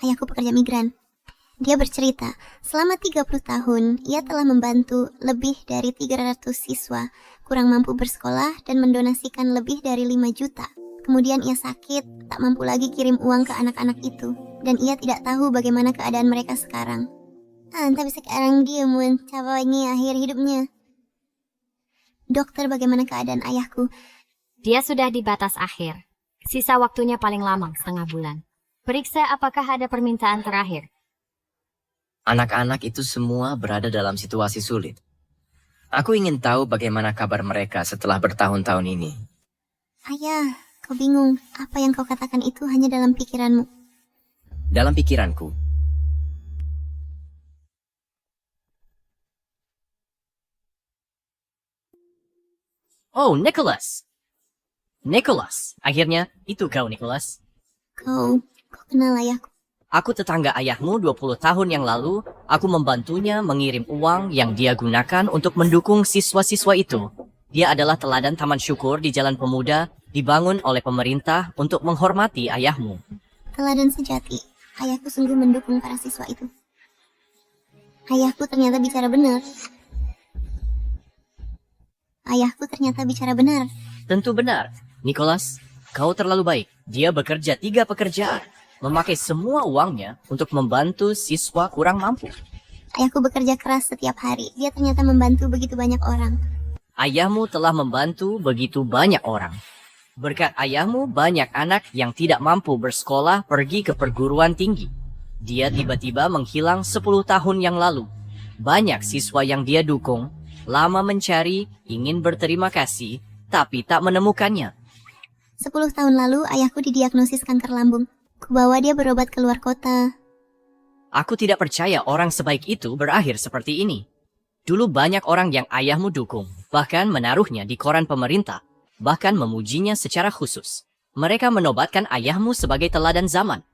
Ayahku pekerja migran. Dia bercerita, selama 30 tahun, ia telah membantu lebih dari 300 siswa kurang mampu bersekolah dan mendonasikan lebih dari 5 juta. Kemudian ia sakit, tak mampu lagi kirim uang ke anak-anak itu, dan ia tidak tahu bagaimana keadaan mereka sekarang. Tapi sekarang dia mencapai akhir hidupnya. Dokter, bagaimana keadaan ayahku? Dia sudah di batas akhir. Sisa waktunya paling lama, setengah bulan. Periksa apakah ada permintaan terakhir. Anak-anak itu semua berada dalam situasi sulit. Aku ingin tahu bagaimana kabar mereka setelah bertahun-tahun ini. Ayah, kau bingung. Apa yang kau katakan itu hanya dalam pikiranmu. Dalam pikiranku, oh, Nicholas! Nicholas! Akhirnya, itu kau, Nicholas. Kau kenal ayahku. Aku tetangga ayahmu 20 tahun yang lalu, aku membantunya mengirim uang yang dia gunakan untuk mendukung siswa-siswa itu. Dia adalah teladan Taman Syukur di Jalan Pemuda, dibangun oleh pemerintah untuk menghormati ayahmu. Teladan sejati. Ayahku sungguh mendukung para siswa itu. Ayahku ternyata bicara benar. Ayahku ternyata bicara benar. Tentu benar. Nicholas, kau terlalu baik. Dia bekerja 3 pekerjaan. Memakai semua uangnya untuk membantu siswa kurang mampu. Ayahku bekerja keras setiap hari. Dia ternyata membantu begitu banyak orang. Ayahmu telah membantu begitu banyak orang. Berkat ayahmu, banyak anak yang tidak mampu bersekolah pergi ke perguruan tinggi. Dia tiba-tiba menghilang 10 tahun yang lalu. Banyak siswa yang dia dukung, lama mencari, ingin berterima kasih, tapi tak menemukannya. 10 tahun lalu ayahku didiagnosis kanker lambung. Kubawa dia berobat ke luar kota. Aku tidak percaya orang sebaik itu berakhir seperti ini. Dulu banyak orang yang ayahmu dukung, bahkan menaruhnya di koran pemerintah, bahkan memujinya secara khusus. Mereka menobatkan ayahmu sebagai teladan zaman.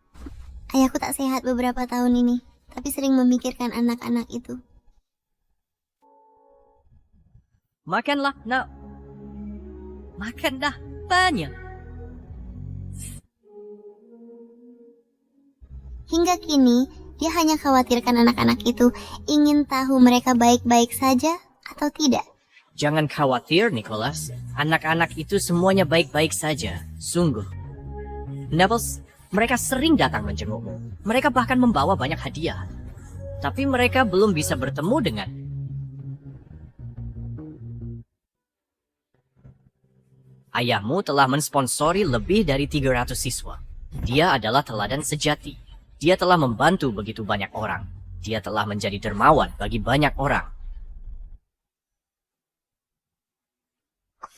Ayahku tak sehat beberapa tahun ini, tapi sering memikirkan anak-anak itu. Makanlah, nak. Makanlah banyak. Hingga kini, dia hanya khawatirkan anak-anak itu ingin tahu mereka baik-baik saja atau tidak. Jangan khawatir, Nicholas. Anak-anak itu semuanya baik-baik saja. Sungguh. Neville, mereka sering datang menjengukmu. Mereka bahkan membawa banyak hadiah. Tapi mereka belum bisa bertemu dengan... Ayahmu telah mensponsori lebih dari 300 siswa. Dia adalah teladan sejati. Dia telah membantu begitu banyak orang. Dia telah menjadi dermawan bagi banyak orang.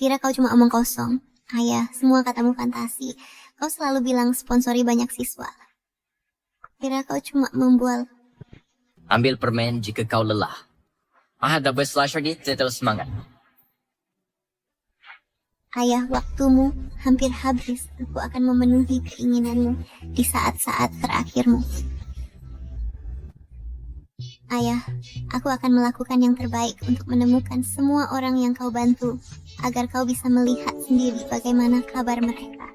Kukira kau cuma omong kosong. Ayah, semua katamu fantasi. Kau selalu bilang sponsori banyak siswa. Kukira kau cuma membual. Ambil permen jika kau lelah. Double slash lagi, tetap semangat. Ayah, waktumu hampir habis. Aku akan memenuhi keinginanmu di saat-saat terakhirmu. Ayah, aku akan melakukan yang terbaik untuk menemukan semua orang yang kau bantu, agar kau bisa melihat sendiri bagaimana kabar mereka.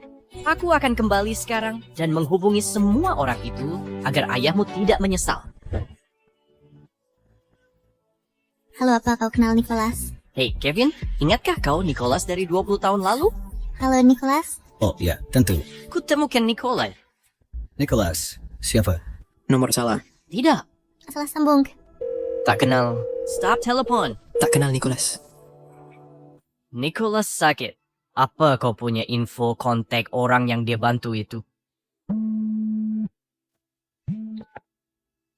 Aku akan kembali sekarang dan menghubungi semua orang itu agar ayahmu tidak menyesal. Halo, apa kau kenal Nicholas? Hey, Kevin, ingatkah kau Nicholas dari 20 tahun lalu? Halo, Nicholas. Oh ya, tentu. Kutemukan Nicholas. Nicholas, siapa? Nomor salah. Tidak, Salah sambung. Tak kenal. stop telepon. Tak kenal Nicholas. Nicholas sakit. Apa kau punya info kontak orang yang dia bantu itu?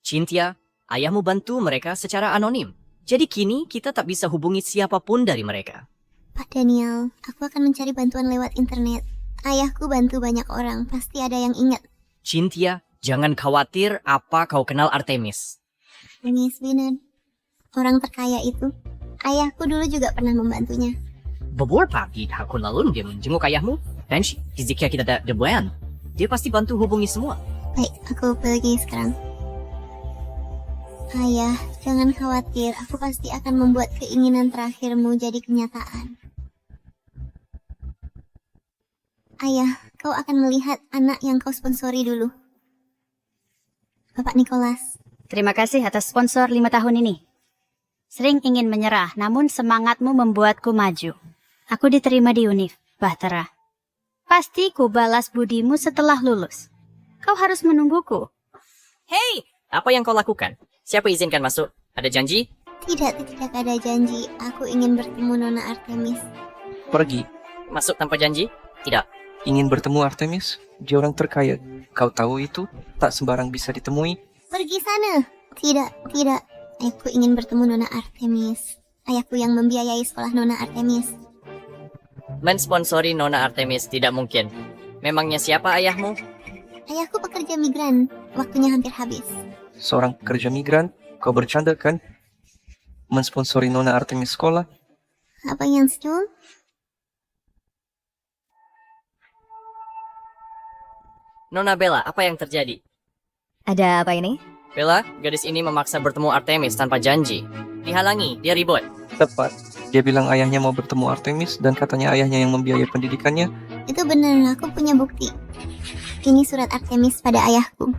Cynthia, ayahmu bantu mereka secara anonim. Jadi kini kita tak bisa hubungi siapapun dari mereka. Pak Daniel, aku akan mencari bantuan lewat internet. Ayahku bantu banyak orang, pasti ada yang ingat. Cynthia, jangan khawatir apa kau kenal Artemis. Dennis Binan, orang terkaya itu. Ayahku dulu juga pernah membantunya. Beberapa tahun lalu dia menjenguk ayahmu. Dan jika kita ada debuan, dia pasti bantu hubungi semua. Baik, aku pergi sekarang. Ayah, jangan khawatir. Aku pasti akan membuat keinginan terakhirmu jadi kenyataan. Ayah, kau akan melihat anak yang kau sponsori dulu. Bapak Nicholas. Terima kasih atas sponsor 5 tahun ini. Sering ingin menyerah, namun semangatmu membuatku maju. Aku diterima di Univ, Bahtera. Pasti ku balas budimu setelah lulus. Kau harus menungguku. Hei, apa yang kau lakukan? Siapa izinkan masuk? Ada janji? Tidak ada janji. Aku ingin bertemu Nona Artemis. Pergi. Masuk tanpa janji? Tidak. Ingin bertemu Artemis? Dia orang terkaya. Kau tahu itu? Tak sembarang bisa ditemui. Pergi sana. Tidak. Aku ingin bertemu Nona Artemis. Ayahku yang membiayai sekolah Nona Artemis. Mensponsori Nona Artemis tidak mungkin. Memangnya siapa ayahmu? Ayahku pekerja migran. Waktunya hampir habis. Seorang pekerja migran? Kau bercanda kan? Mensponsori Nona Artemis sekolah? Apa yang senyum? Nona Bella, apa yang terjadi? Ada apa ini? Bella, gadis ini memaksa bertemu Artemis tanpa janji. Dihalangi, dia ribut. Tepat. Dia bilang ayahnya mau bertemu Artemis dan katanya ayahnya yang membiayai pendidikannya. Itu benar, aku punya bukti. Ini surat Artemis pada ayahku.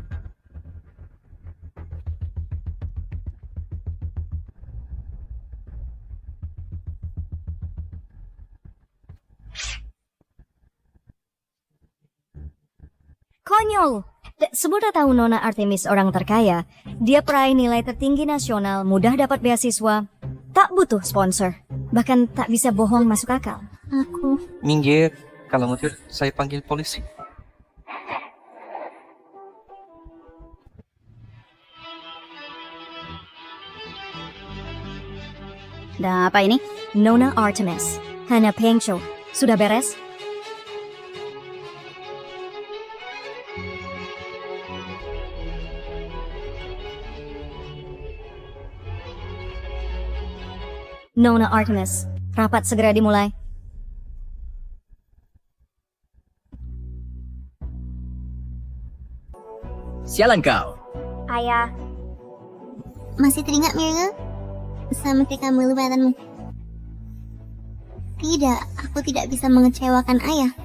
Konyol! Sebelum tahu Nona Artemis orang terkaya, dia peraih nilai tertinggi nasional, mudah dapat beasiswa, tak butuh sponsor, bahkan tak bisa bohong masuk akal. Aku. Minggir. Kalau mutir, saya panggil polisi. Dan apa ini? Nona Artemis, Hana Pengcho, sudah beres? Nona Artemis, rapat segera dimulai. Sialan kau. Ayah, Masih teringat Mirna? Sama ketika melupakanmu. Tidak, aku tidak bisa mengecewakan ayah.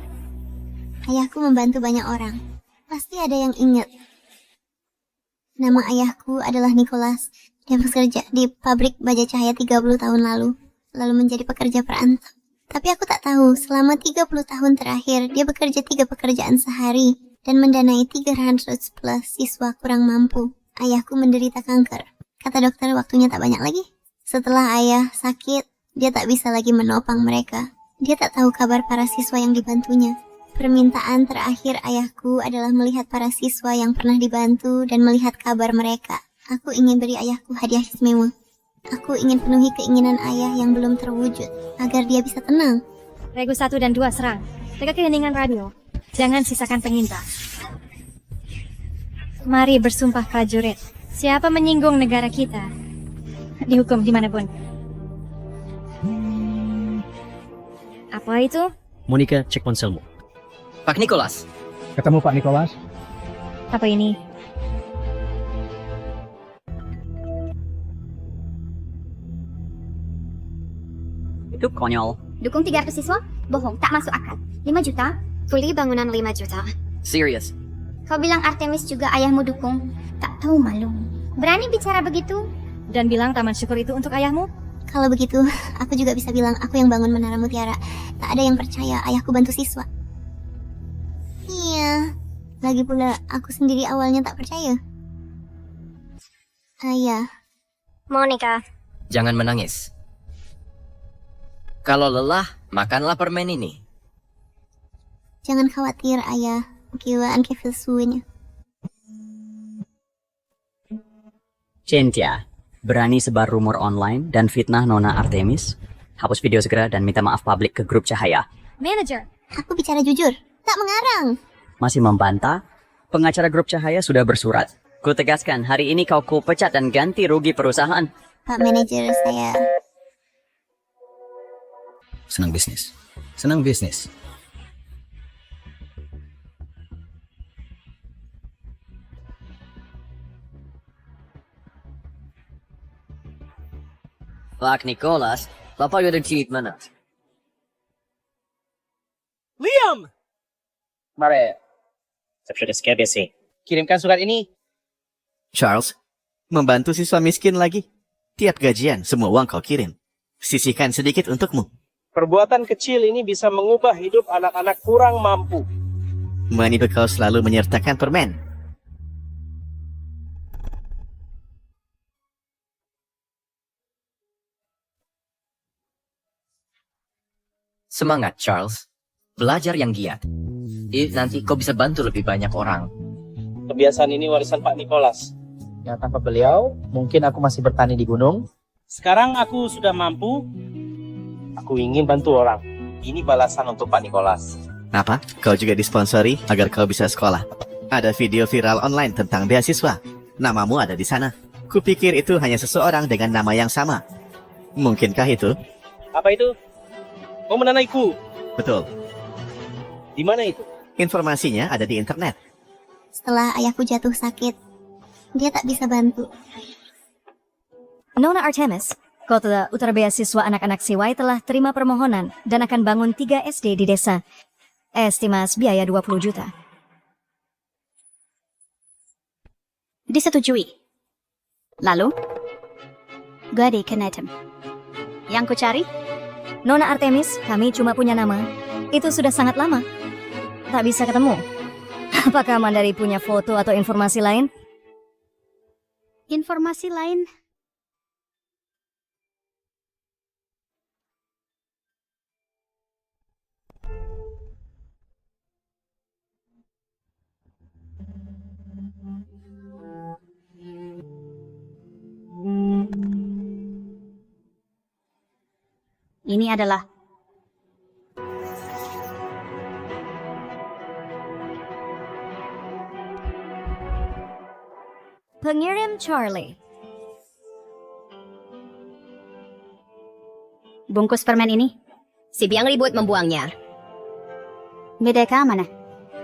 Ayahku membantu banyak orang. Pasti ada yang ingat. Nama ayahku adalah Nicholas. Dia bekerja di pabrik baja cahaya 30 tahun lalu menjadi pekerja perantau. Tapi aku tak tahu, selama 30 tahun terakhir, dia bekerja 3 pekerjaan sehari dan mendanai 300 plus siswa kurang mampu. Ayahku menderita kanker. Kata dokter waktunya tak banyak lagi. Setelah ayah sakit, dia tak bisa lagi menopang mereka. Dia tak tahu kabar para siswa yang dibantunya. Permintaan terakhir ayahku adalah melihat para siswa yang pernah dibantu dan melihat kabar mereka. Aku ingin beri ayahku hadiah istimewa. Aku ingin penuhi keinginan ayah yang belum terwujud, agar dia bisa tenang. Regu 1 dan 2 serang. Jaga keheningan radio. Jangan sisakan penyintas. Mari bersumpah prajurit. Siapa menyinggung negara kita, dihukum dimanapun. Apa itu? Monica, cek ponselmu. Pak Nicholas, Ketemu Pak Nicholas? Apa ini? itu konyol. Dukung 300 siswa? Bohong, tak masuk akal. 5 juta? Kuli bangunan 5 juta. Serius. Kau bilang Artemis juga ayahmu dukung? Tak tahu malu. Berani bicara begitu? Dan bilang taman syukur itu untuk ayahmu? Kalau begitu, aku juga bisa bilang aku yang bangun Menara Mutiara. Tak ada yang percaya ayahku bantu siswa. Iya, lagi pula aku sendiri awalnya tak percaya. Ayah, Monica. Jangan menangis. Kalau lelah, makanlah permen ini. jangan khawatir ayah. Kiwaan kefilsunya. Cynthia, berani sebar rumor online dan fitnah Nona Artemis? Hapus video segera dan minta maaf publik ke grup Cahaya. Manager, Aku bicara jujur, tak mengarang. Masih membantah? Pengacara grup Cahaya sudah bersurat. Ku tegaskan, hari ini kau kupecat dan ganti rugi perusahaan. Pak manajer, saya... Senang bisnis. Senang bisnis. Pak Nicholas, Bapak ada di mana? Liam! Mari. Saya sudah sekali sih. Kirimkan surat ini. Charles, membantu siswa miskin lagi. Tiap gajian, semua uang kau kirim. Sisihkan sedikit untukmu. Perbuatan kecil ini bisa mengubah hidup anak-anak kurang mampu. Menipu kau selalu menyertakan permen. Semangat, Charles. Belajar yang giat. Nanti kau bisa bantu lebih banyak orang. Kebiasaan ini warisan Pak Nicholas. Ya, tanpa beliau, mungkin aku masih bertani di gunung. Sekarang aku sudah mampu. Aku ingin bantu orang. Ini balasan untuk Pak Nicholas. Apa? Kau juga disponsori agar kau bisa sekolah. Ada video viral online tentang beasiswa. Namamu ada di sana. Kupikir itu hanya seseorang dengan nama yang sama. Mungkinkah itu? Apa itu? Kau menanaiku. Betul. Di mana itu? Informasinya ada di internet. Setelah ayahku jatuh sakit, dia tak bisa bantu. Nona Artemis, Kota Utara Beasiswa Anak-anak CY telah terima permohonan dan akan bangun 3 SD di desa. Estimas biaya 20 juta. Disetujui. Lalu, Gadi Kenetem. Yang ku cari? Nona Artemis, kami cuma punya nama. Itu sudah sangat lama. Tak bisa ketemu. Apakah Mandari punya foto atau informasi lain? Informasi lain? Ini adalah pengirim Charlie. bungkus permen ini. Si Biang ribut membuangnya. Medeka mana?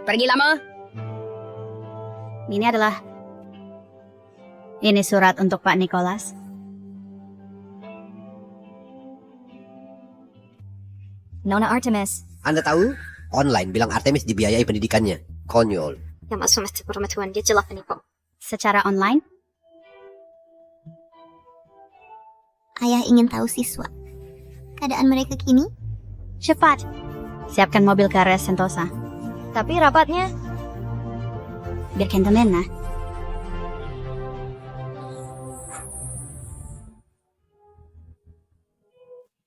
Pergi lama. Ini adalah... Ini surat untuk Pak Nicholas. Nona Artemis. Anda tahu? Online bilang Artemis dibiayai pendidikannya. Konyol. Secara online? Ayah ingin tahu siswa. Keadaan mereka kini? Cepat. Siapkan mobil ke area Sentosa. Tapi rapatnya? Biarkan temen, nah.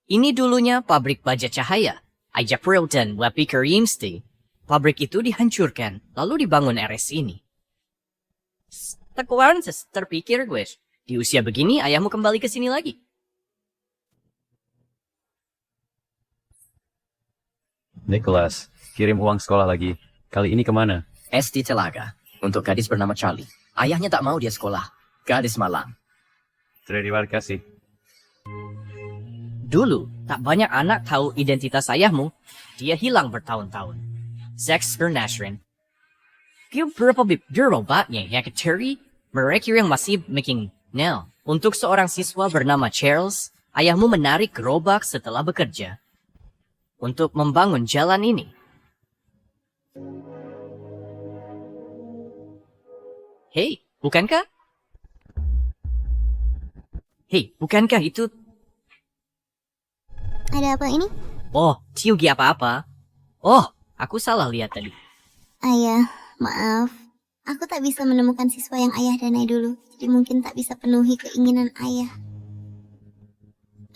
Ini dulunya pabrik baja cahaya, Ajapril dan Wapi Karimsti. Pabrik itu dihancurkan, lalu dibangun RS ini. Tekuan terpikir gue, di usia begini ayahmu kembali ke sini lagi. Nicholas, kirim uang sekolah lagi. Kali ini kemana? SD Telaga, untuk gadis bernama Charlie. Ayahnya tak mau dia sekolah, gadis malang. Terima kasih. Dulu, tak banyak anak tahu identitas ayahmu. Dia hilang bertahun-tahun. Sex Bernashrin. Berapa robotnya ya Kateri? Mereka yang masih making now. Untuk seorang siswa bernama Charles, ayahmu menarik gerobak setelah bekerja. Untuk membangun jalan ini. Hei, bukankah? Hei, bukankah itu... Ada apa ini? Oh, Tiugi apa-apa. Oh, aku salah lihat tadi. Ayah, maaf. Aku tak bisa menemukan siswa yang ayah danai dulu. Jadi mungkin tak bisa penuhi keinginan ayah.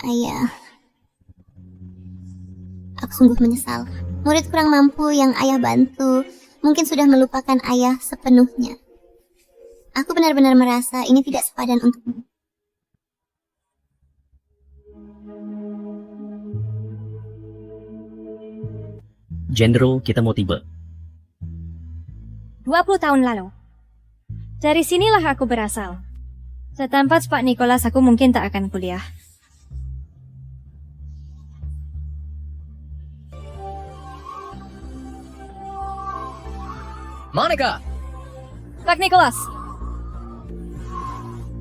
Ayah. Aku sungguh menyesal. Murid kurang mampu yang ayah bantu mungkin sudah melupakan ayah sepenuhnya. Aku benar-benar merasa ini tidak sepadan untukmu. Jenderal, kita mau tiba. 20 tahun lalu. Dari sinilah aku berasal. Setempat Pak Nicholas aku mungkin tak akan kuliah. Monica! Pak Nicholas!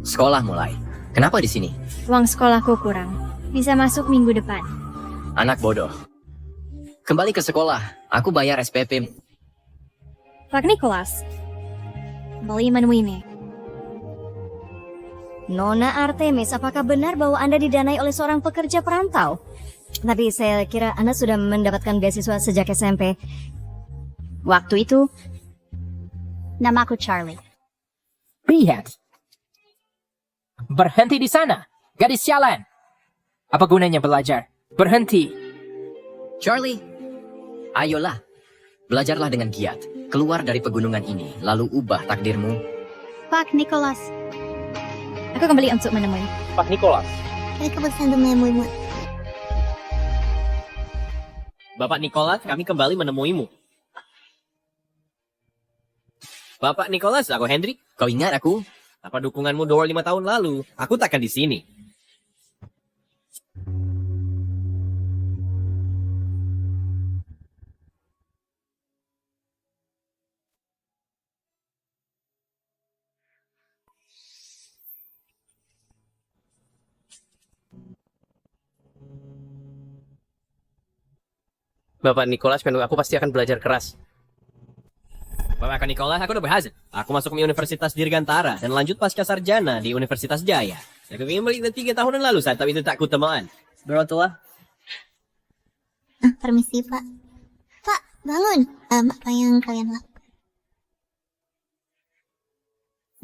Sekolah mulai. Kenapa di sini? Uang sekolahku kurang. Bisa masuk minggu depan. Anak bodoh. Kembali ke sekolah. Aku bayar SPP. Pak Nicholas, beli menu ini. Nona Artemis, apakah benar bahwa Anda didanai oleh seorang pekerja perantau? Tapi saya kira Anda sudah mendapatkan beasiswa sejak SMP. Waktu itu, namaku Charlie. Lihat. Berhenti di sana, gadis sialan. Apa gunanya belajar? Berhenti. Charlie, ayolah. Belajarlah dengan giat. Keluar dari pegunungan ini, lalu ubah takdirmu. Pak Nicholas. Aku kembali untuk menemui. Pak Nicholas. Mereka bosan menemuimu. Bapak Nicholas, kami kembali menemuimu. Bapak Nicholas, aku Hendrik. Kau ingat aku? Apa dukunganmu 25 tahun lalu? Aku takkan di sini. Bapak Nicholas, aku pasti akan belajar keras. Bapak Nicholas, aku udah berhasil. Aku masuk ke Universitas Dirgantara dan lanjut pasca sarjana di Universitas Jaya. Aku ingin balik 3 tahunan lalu saat tapi itu tak kutemukan. Berotua. Permisi, Pak. Pak, bangun. Apa yang kalian lakukan?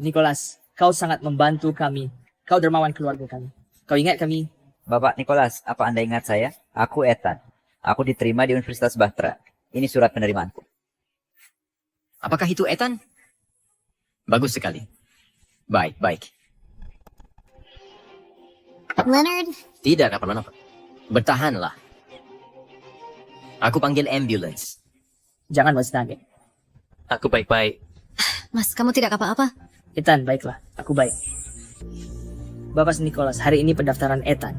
Nicholas, kau sangat membantu kami. Kau dermawan keluarga kami. Kau ingat kami? Bapak Nicholas, apa Anda ingat saya? Aku Ethan. Aku diterima di Universitas Bahtera. Ini surat penerimaanku. Apakah itu Ethan? Bagus sekali. Baik, baik. Leonard? Tidak apa-apa. Bertahanlah. Aku panggil ambulance. Jangan Mas Nage. Aku baik-baik. Mas, kamu tidak apa-apa? Ethan, baiklah. Aku baik. Bapak Nicholas, hari ini pendaftaran Ethan.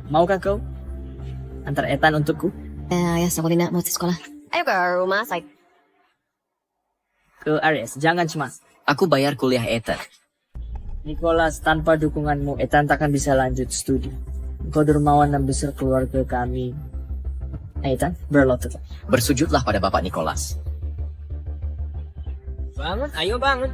Maukah kau antar Ethan untukku? Ya, Sabrina mau ke sekolah. Ayo ke rumah saya. Ke Aries, jangan cemas. Aku bayar kuliah Ethan. Nicholas, tanpa dukunganmu, Ethan takkan bisa lanjut studi. Kau dermawan dan besar keluarga kami. Ethan, berlutut. Bersujudlah pada Bapak Nicholas. Bangun, ayo bangun.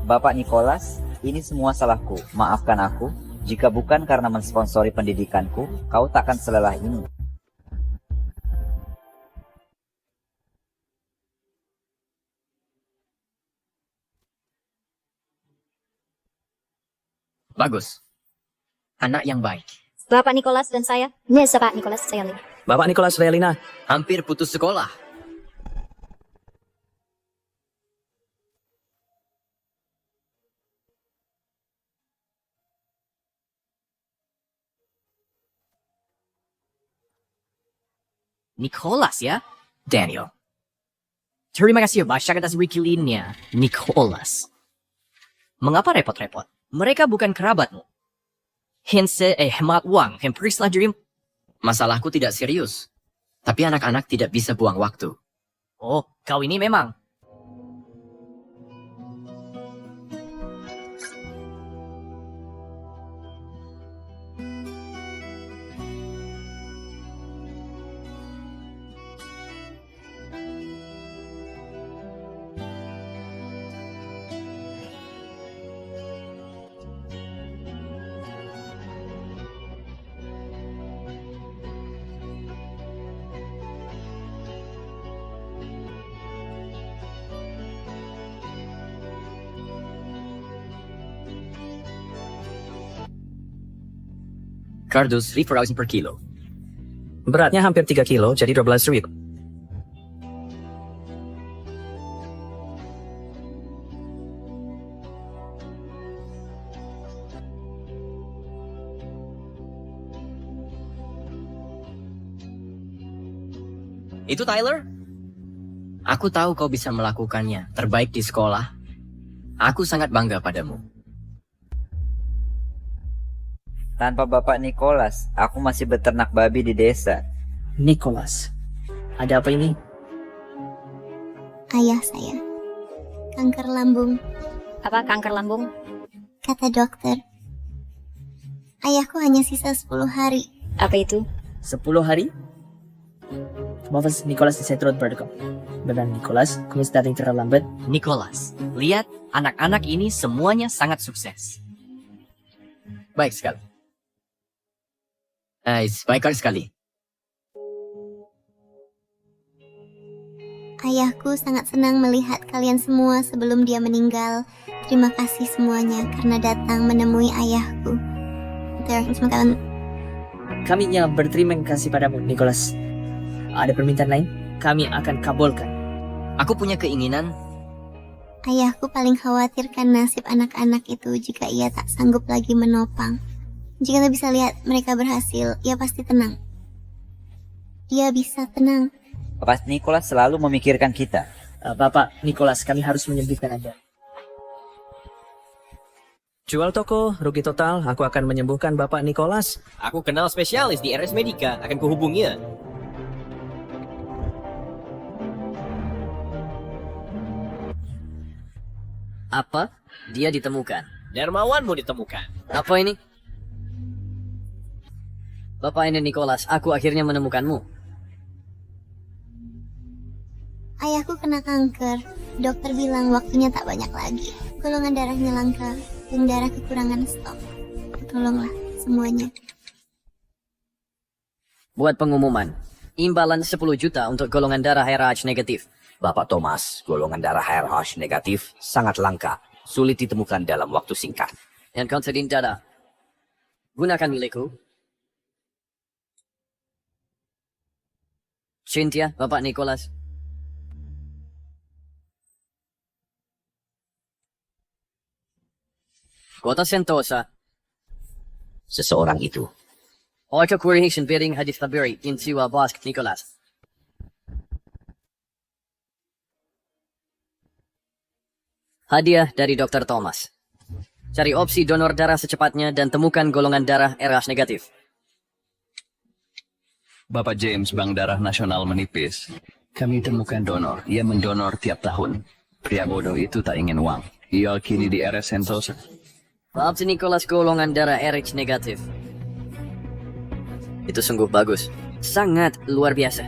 Bapak Nicholas, ini semua salahku. Maafkan aku. Jika bukan karena mensponsori pendidikanku, kau takkan selelah ini. Bagus. Anak yang baik. Bapak Nicholas dan saya. Ini Bapak Nicholas, saya Lina. Bapak Nicholas Relina. Hampir putus sekolah. Nicholas ya? Daniel. Terima kasih banyak atas wikilinnya, Nicholas. Mengapa repot-repot? Mereka bukan kerabatmu. Hemat uang, hemprislah dirimu. Masalahku tidak serius. Tapi anak-anak tidak bisa buang waktu. Oh, kau ini memang. Kardus 3,000 per kilo. Beratnya hampir 3 kilo, jadi 12.000. Itu Tyler? Aku tahu kau bisa melakukannya, terbaik di sekolah. Aku sangat bangga padamu. Tanpa Bapak Nicholas, aku masih beternak babi di desa. Nicholas, ada apa ini? Ayah saya. Kanker lambung. Apa kanker lambung? Kata dokter. Ayahku hanya sisa 10 hari. Apa itu? 10 hari? Bapak Nicholas di Setrot Vertical. Benar Nicholas, kamu datang terlambat. Nicholas, lihat Anak-anak ini semuanya sangat sukses. Baik sekali. Baik sekali. Ayahku sangat senang melihat kalian semua sebelum dia meninggal. Terima kasih semuanya karena datang menemui ayahku. Terima kasih. Kami yang berterima kasih padamu, Nicholas. Ada permintaan lain? Kami akan kabulkan. Aku punya keinginan. Ayahku paling khawatirkan nasib anak-anak itu jika ia tak sanggup lagi menopang. Jika kita bisa lihat mereka berhasil, ia pasti tenang. Dia bisa tenang. Bapak Nicholas selalu memikirkan kita. Bapak Nicholas, kami harus menyembuhkan Anda. Jual toko, rugi total, aku akan menyembuhkan Bapak Nicholas. Aku kenal spesialis di RS Medica, akan kuhubunginya. Apa? Dia ditemukan. Dermawanmu ditemukan. Apa ini? Bapak ini Nicholas, aku akhirnya menemukanmu. Ayahku kena kanker. Dokter bilang waktunya tak banyak lagi. Golongan darahnya langka dan darah kekurangan stok. Tolonglah semuanya. Buat pengumuman. Imbalan 10 juta untuk golongan darah RH negatif. Bapak Thomas, golongan darah RH negatif sangat langka. Sulit ditemukan dalam waktu singkat. Yang kau darah. Gunakan milikku. Cynthia, Bapak Nicholas. Kota Sentosa. Seseorang itu. Auto creation bidding hadis tabiri insiwa Bosk Nicholas. Hadiah dari Dr. Thomas. Cari opsi donor darah secepatnya dan temukan golongan darah RH negatif. Bapak James, Bank Darah Nasional menipis. Kami temukan donor. Ia mendonor tiap tahun. Pria bodoh itu tak ingin uang. Ia kini di RS Sentosa. Maaf si Nicholas golongan darah RH negatif. Itu sungguh bagus. Sangat luar biasa.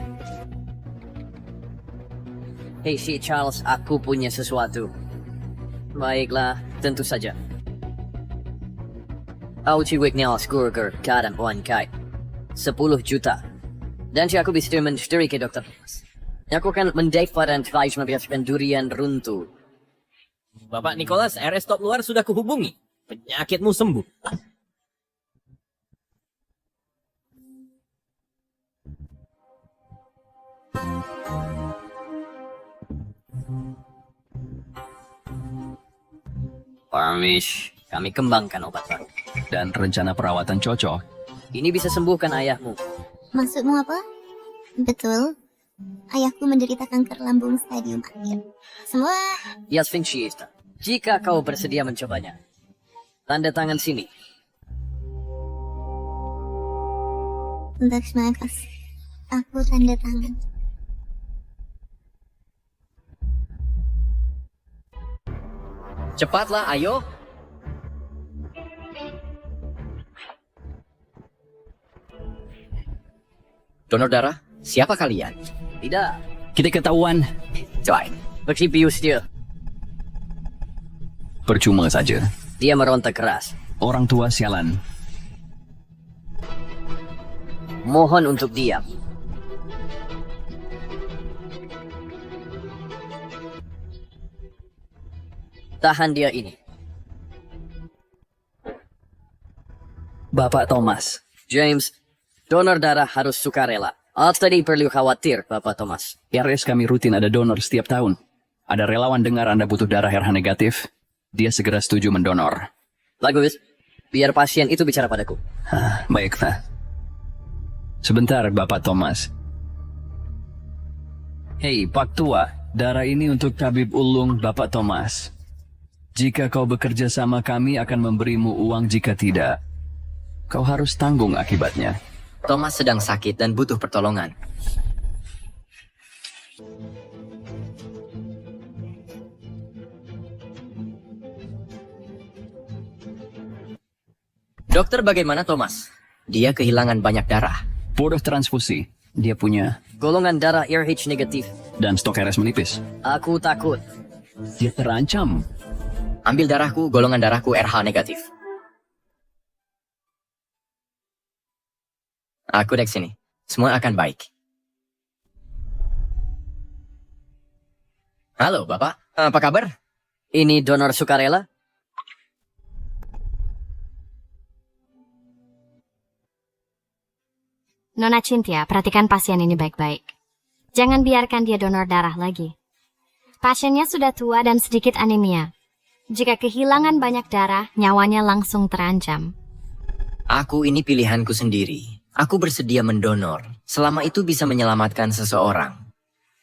Hey si Charles, aku punya sesuatu. Baiklah, tentu saja. Auchi Wignell Skurger Kadam Wan Kai 10 juta. Dan si aku bisa mensteri ke dokter. Aku akan mendapat advice membiasakan durian runtuh. Bapak Nicholas, RS top luar sudah kuhubungi. Penyakitmu sembuh. Parmish, kami kembangkan obat baru. Dan rencana perawatan cocok. Ini bisa sembuhkan ayahmu. Maksudmu apa? Betul. Ayahku menderita kanker lambung stadium akhir. Semua. Yasfinchista, jika kau bersedia mencobanya, tanda tangan sini. Terima kasih. Aku tanda tangan. Cepatlah, ayo. Donor darah? Siapa kalian? Tidak. Kita ketahuan. Coy. Bagi bius dia. Percuma saja. Dia meronta keras. Orang tua sialan. Mohon untuk diam. Tahan dia ini. Bapak Thomas. James, donor darah harus sukarela. Tadi perlu khawatir, Bapak Thomas. RS kami rutin ada donor setiap tahun. Ada relawan dengar Anda butuh darah RH negatif. Dia segera setuju mendonor. Bagus. Biar pasien itu bicara padaku. Baiklah. Sebentar, Bapak Thomas. Hei, Pak Tua. Darah ini untuk tabib ulung Bapak Thomas. Jika kau bekerja sama kami akan memberimu uang, jika tidak, kau harus tanggung akibatnya. Thomas sedang sakit dan butuh pertolongan. Dokter, bagaimana Thomas? Dia kehilangan banyak darah. Bodoh transfusi. Dia punya golongan darah RH negatif. Dan stok RS menipis. Aku takut. Dia terancam. Ambil darahku, golongan darahku RH negatif. Aku dek sini. Semua akan baik. Halo, Bapak. Apa kabar? Ini donor sukarela? Nona Cynthia, perhatikan pasien ini baik-baik. Jangan biarkan dia donor darah lagi. Pasiennya sudah tua dan sedikit anemia. Jika kehilangan banyak darah, nyawanya langsung terancam. Aku ini pilihanku sendiri. Aku bersedia mendonor. Selama itu bisa menyelamatkan seseorang.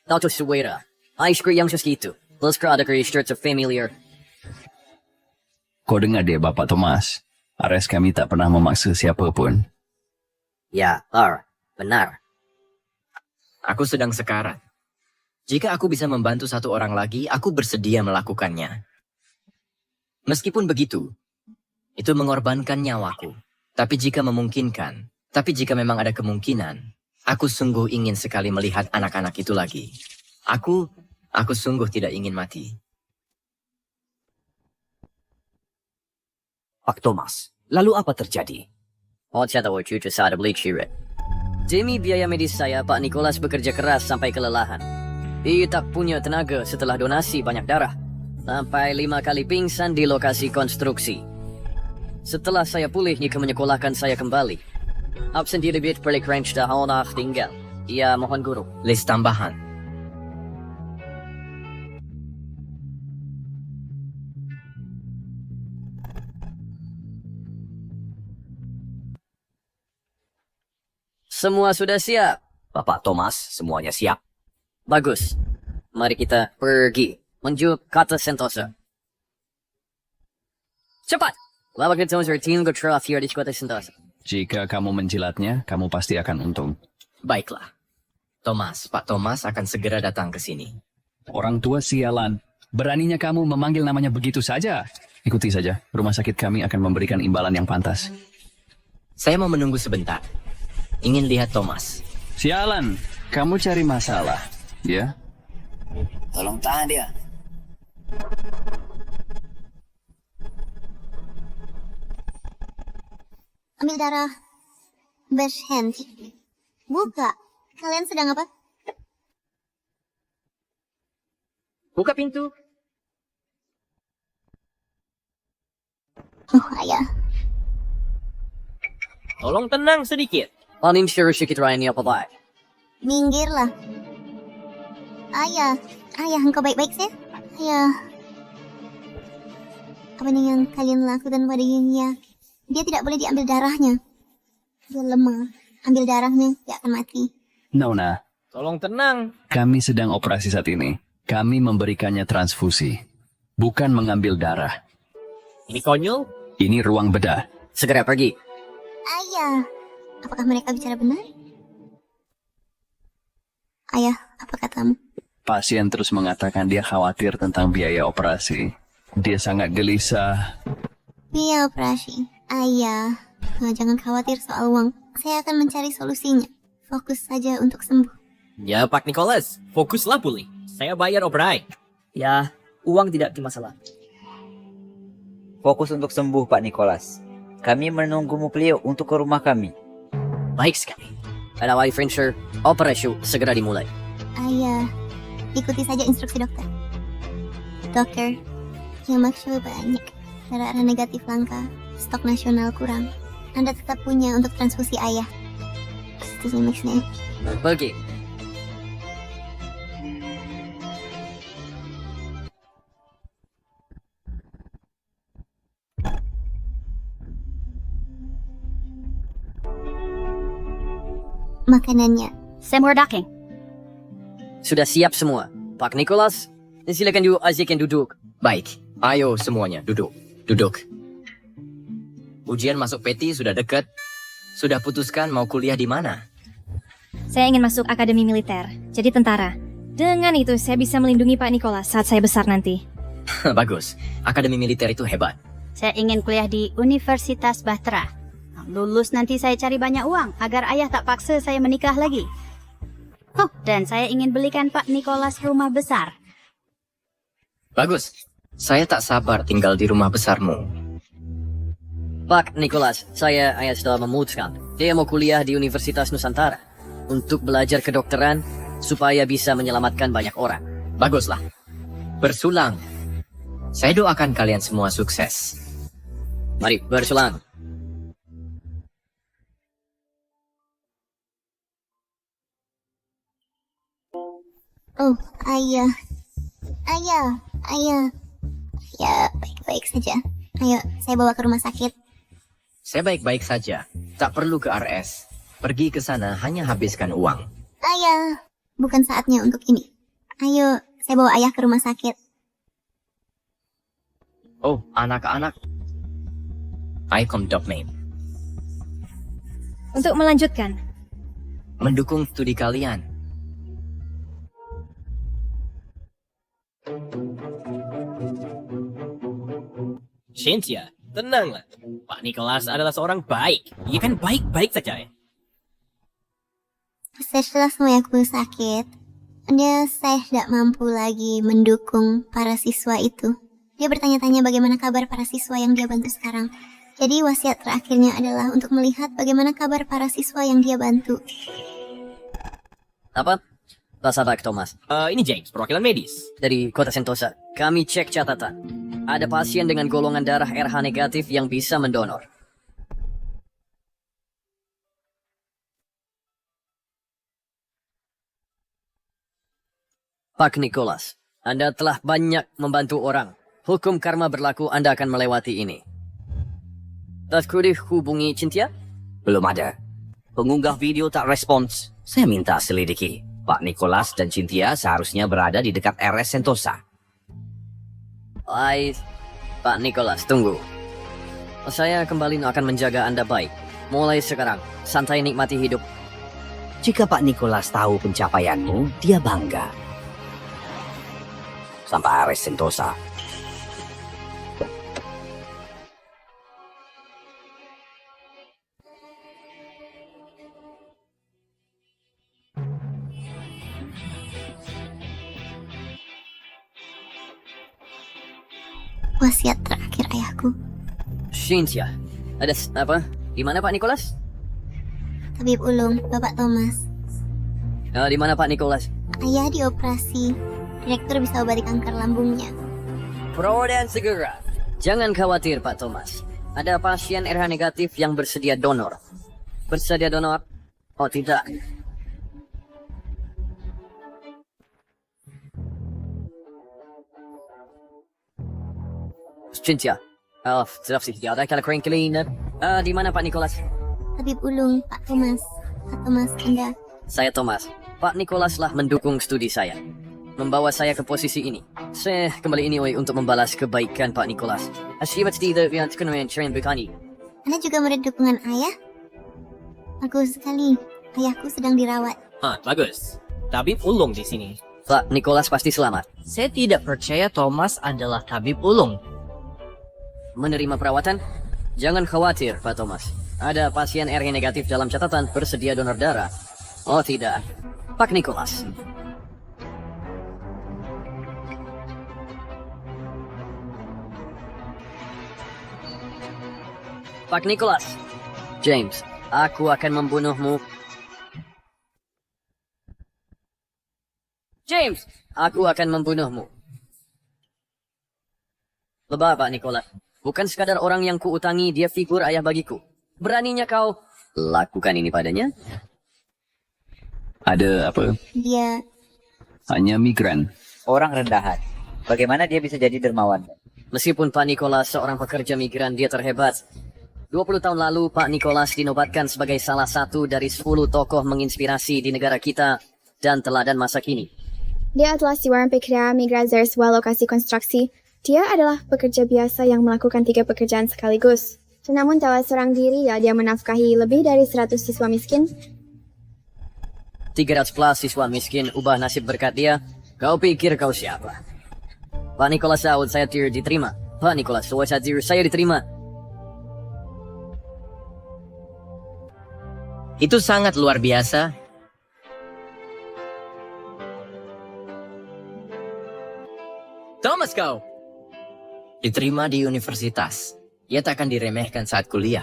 Dr. Suwera, aiskri yang segitu. Plus produk research of familiar. Kau dengar dia, Bapak Thomas. RS kami tak pernah memaksa siapapun. Ya, benar. Aku sedang sekarat. Jika aku bisa membantu satu orang lagi, aku bersedia melakukannya. Meskipun begitu, itu mengorbankan nyawaku. Tapi jika memang ada kemungkinan, aku sungguh ingin sekali melihat anak-anak itu lagi. Aku sungguh tidak ingin mati. Pak Thomas, lalu apa terjadi? Demi biaya medis saya, Pak Nicholas bekerja keras sampai kelelahan. Ia tak punya tenaga setelah donasi banyak darah. Sampai 5 kali pingsan di lokasi konstruksi. Setelah saya pulih, Nika menyekolahkan saya kembali. Absen debit per range tahun tinggal. Ia mohon guru. List tambahan. Semua sudah siap. Bapak Thomas, semuanya siap. Bagus. Mari kita pergi menuju kata Sentosa. Cepat! Lawan kita tim ke terakhir di kota Sentosa. Jika kamu menjilatnya, kamu pasti akan untung. Baiklah. Pak Thomas akan segera datang ke sini. Orang tua sialan. Beraninya kamu memanggil namanya begitu saja. Ikuti saja. Rumah sakit kami akan memberikan imbalan yang pantas. Saya mau menunggu sebentar. Ingin lihat Thomas. Sialan. Kamu cari masalah. Ya? Tolong tahan dia. Ambil darah. Best hand. Buka. Kalian sedang apa? Buka pintu. Oh, ayah. Tolong tenang sedikit. Panin sedikit Ryan apa baik. Minggirlah. Ayah, engkau baik-baik sih? Ayah. Apa nih yang kalian lakukan pada dia? Dia tidak boleh diambil darahnya. Dia lemah. Ambil darahnya, dia akan mati. Nona. Tolong tenang. Kami sedang operasi saat ini. Kami memberikannya transfusi. Bukan mengambil darah. Ini konyol? Ini ruang bedah. Segera pergi. Ayah, apakah mereka bicara benar? Ayah, apa katamu? Pasien terus mengatakan dia khawatir tentang biaya operasi. Dia sangat gelisah. Biaya operasi? Ayah, jangan khawatir soal uang. Saya akan mencari solusinya. Fokus saja untuk sembuh. Ya, Pak Nicholas. Fokuslah pulih. Saya bayar operai. Ya, uang tidak masalah. Fokus untuk sembuh, Pak Nicholas. Kami menunggumu beliau untuk ke rumah kami. Baik sekali. Ada Frencher, operasi segera dimulai. Ayah, ikuti saja instruksi dokter. Dokter, yang maksud banyak. Darah negatif langka, stok nasional kurang. Anda tetap punya untuk transfusi ayah. Setuju maksudnya. Pergi. Makanannya. Semua docking. Sudah siap semua. Pak Nicholas, silakan duduk. Baik, ayo semuanya duduk. Ujian masuk peti sudah dekat. Sudah putuskan mau kuliah di mana? Saya ingin masuk akademi militer, jadi tentara. Dengan itu saya bisa melindungi Pak Nicholas saat saya besar nanti. Bagus, akademi militer itu hebat. Saya ingin kuliah di Universitas Bahtera. Lulus nanti saya cari banyak uang agar ayah tak paksa saya menikah lagi. Oh, dan saya ingin belikan Pak Nicholas rumah besar. Bagus. Saya tak sabar tinggal di rumah besarmu. Pak Nicholas, saya ayah sudah memutuskan. Dia mau kuliah di Universitas Nusantara untuk belajar kedokteran supaya bisa menyelamatkan banyak orang. Baguslah. Bersulang. Saya doakan kalian semua sukses. Mari bersulang. Oh, ayah. Ayah. Ya, baik-baik saja. Ayo, saya bawa ke rumah sakit. Saya baik-baik saja. Tak perlu ke RS. Pergi ke sana hanya habiskan uang. Ayah, bukan saatnya untuk ini. Ayo, saya bawa ayah ke rumah sakit. Oh, anak-anak. Icon Dogmate. Untuk melanjutkan. Mendukung studi kalian. Cynthia, tenanglah. Pak Nicholas adalah seorang baik. Ia kan baik-baik saja. Setelah semua aku sakit, saya tidak mampu lagi mendukung para siswa itu. Dia bertanya-tanya bagaimana kabar para siswa yang dia bantu sekarang. Jadi wasiat terakhirnya adalah untuk melihat bagaimana kabar para siswa yang dia bantu. Apa? Pak Sabak Thomas. Ini James, perwakilan medis. Dari Kota Sentosa. Kami cek catatan. Ada pasien dengan golongan darah RH negatif yang bisa mendonor. Pak Nicholas, Anda telah banyak membantu orang. Hukum karma berlaku, Anda akan melewati ini. Dapat dihubungi Cynthia? Belum ada. Pengunggah video tak respons. Saya minta selidiki. Pak Nicholas dan Cynthia seharusnya berada di dekat RS Sentosa. Baik, Pak Nicholas, tunggu. Saya kembali akan menjaga Anda baik. Mulai sekarang, santai nikmati hidup. Jika Pak Nicholas tahu pencapaianmu, dia bangga. Sampai RS Sentosa. Wasiat terakhir ayahku. Cynthia, ada apa? Di mana Pak Nicholas? Tabib Ulung, Bapak Thomas. Di mana Pak Nicholas? Ayah dioperasi. Direktur bisa obati kanker lambungnya. Perawatan segera. Jangan khawatir Pak Thomas. Ada pasien RH negatif yang bersedia donor. Bersedia donor? Oh tidak. Cynthia. Sedap sih. Dia ada kalau kering cleaner. Di mana Pak Nicholas? Tabib Ulung, Pak Thomas. Pak Thomas, Anda. Saya Thomas. Pak Nicholas lah mendukung studi saya. Membawa saya ke posisi ini. Saya kembali ini untuk membalas kebaikan Pak Nicholas. Akibat tidak yang terkenal tren bekani. Anda juga murid dukungan ayah? Bagus sekali. Ayahku sedang dirawat. Bagus. Tabib Ulung di sini. Pak Nicholas pasti selamat. Saya tidak percaya Thomas adalah tabib ulung. Menerima perawatan? Jangan khawatir, Pak Thomas. Ada pasien RH negatif dalam catatan bersedia donor darah. Oh tidak, Pak Nicholas. Pak Nicholas. James, aku akan membunuhmu. James, aku akan membunuhmu. Lebah, Pak Nicholas. Bukan sekadar orang yang kuutangi, dia figur ayah bagiku. Beraninya kau lakukan ini padanya? Ada apa? Dia Hanya migran. Orang rendahan. Bagaimana dia bisa jadi dermawan? Meskipun Pak Nicholas seorang pekerja migran, dia terhebat. 20 tahun lalu, Pak Nicholas dinobatkan sebagai salah satu dari 10 tokoh menginspirasi di negara kita dan teladan masa kini. Dia adalah seorang pekerja migran dari sebuah lokasi konstruksi. Dia adalah pekerja biasa yang melakukan 3 pekerjaan sekaligus. Namun dalam seorang diri, dia menafkahi lebih dari 100 siswa miskin. 300 plus siswa miskin ubah nasib berkat dia. Kau pikir kau siapa? Pak Nicholas Saud, saya tidak diterima. Pak Nicholas, saya diterima. Itu sangat luar biasa. Thomas kau. Diterima di universitas. Ia tak akan diremehkan saat kuliah.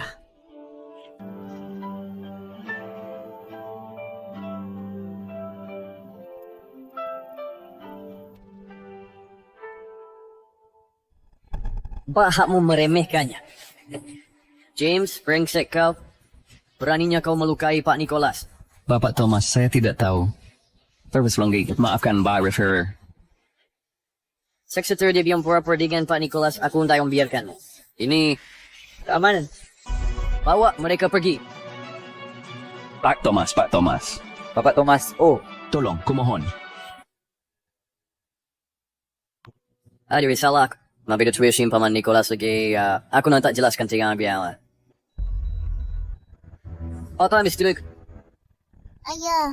Bahakmu meremehkannya. James, brengsek kau. Beraninya kau melukai Pak Nicholas. Bapak Thomas, saya tidak tahu. Terus longgi, maafkan Pak Referrer. Sekretary dia biang pura-pura dengan Pak Nicholas, aku tak membiarkan. Ini keamanan. Bawa mereka pergi. Pak Thomas. Bapak Thomas, oh. Tolong, kumohon. Ada salah. Mabida tuition Paman Nicholas lagi. Aku nak tak jelaskan tinggal biar. Oh, tak habis dulu. Ayah.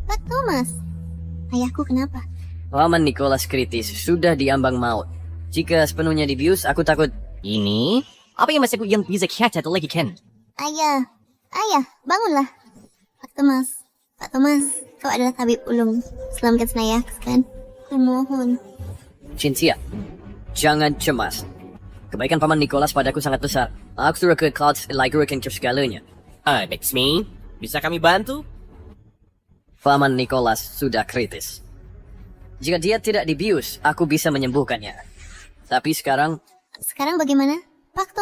Pak Thomas. Ayahku kenapa? Paman Nicholas kritis, sudah diambang maut. Jika sepenuhnya dibius, aku takut. Ini? Apa yang masih yang bisa kata lagi, Ken? Ayah, bangunlah. Pak Thomas, kau adalah tabib ulung. Selamatkan ayah, kan? Kumohon. Cynthia, jangan cemas. Kebaikan Paman Nicholas padaku sangat besar. Aku suruh ke Clouds Ligurican ke segalanya. Bexme, bisa kami bantu? Paman Nicholas sudah kritis. Jika dia tidak dibius, aku bisa menyembuhkannya. Tapi sekarang... Sekarang bagaimana? Pak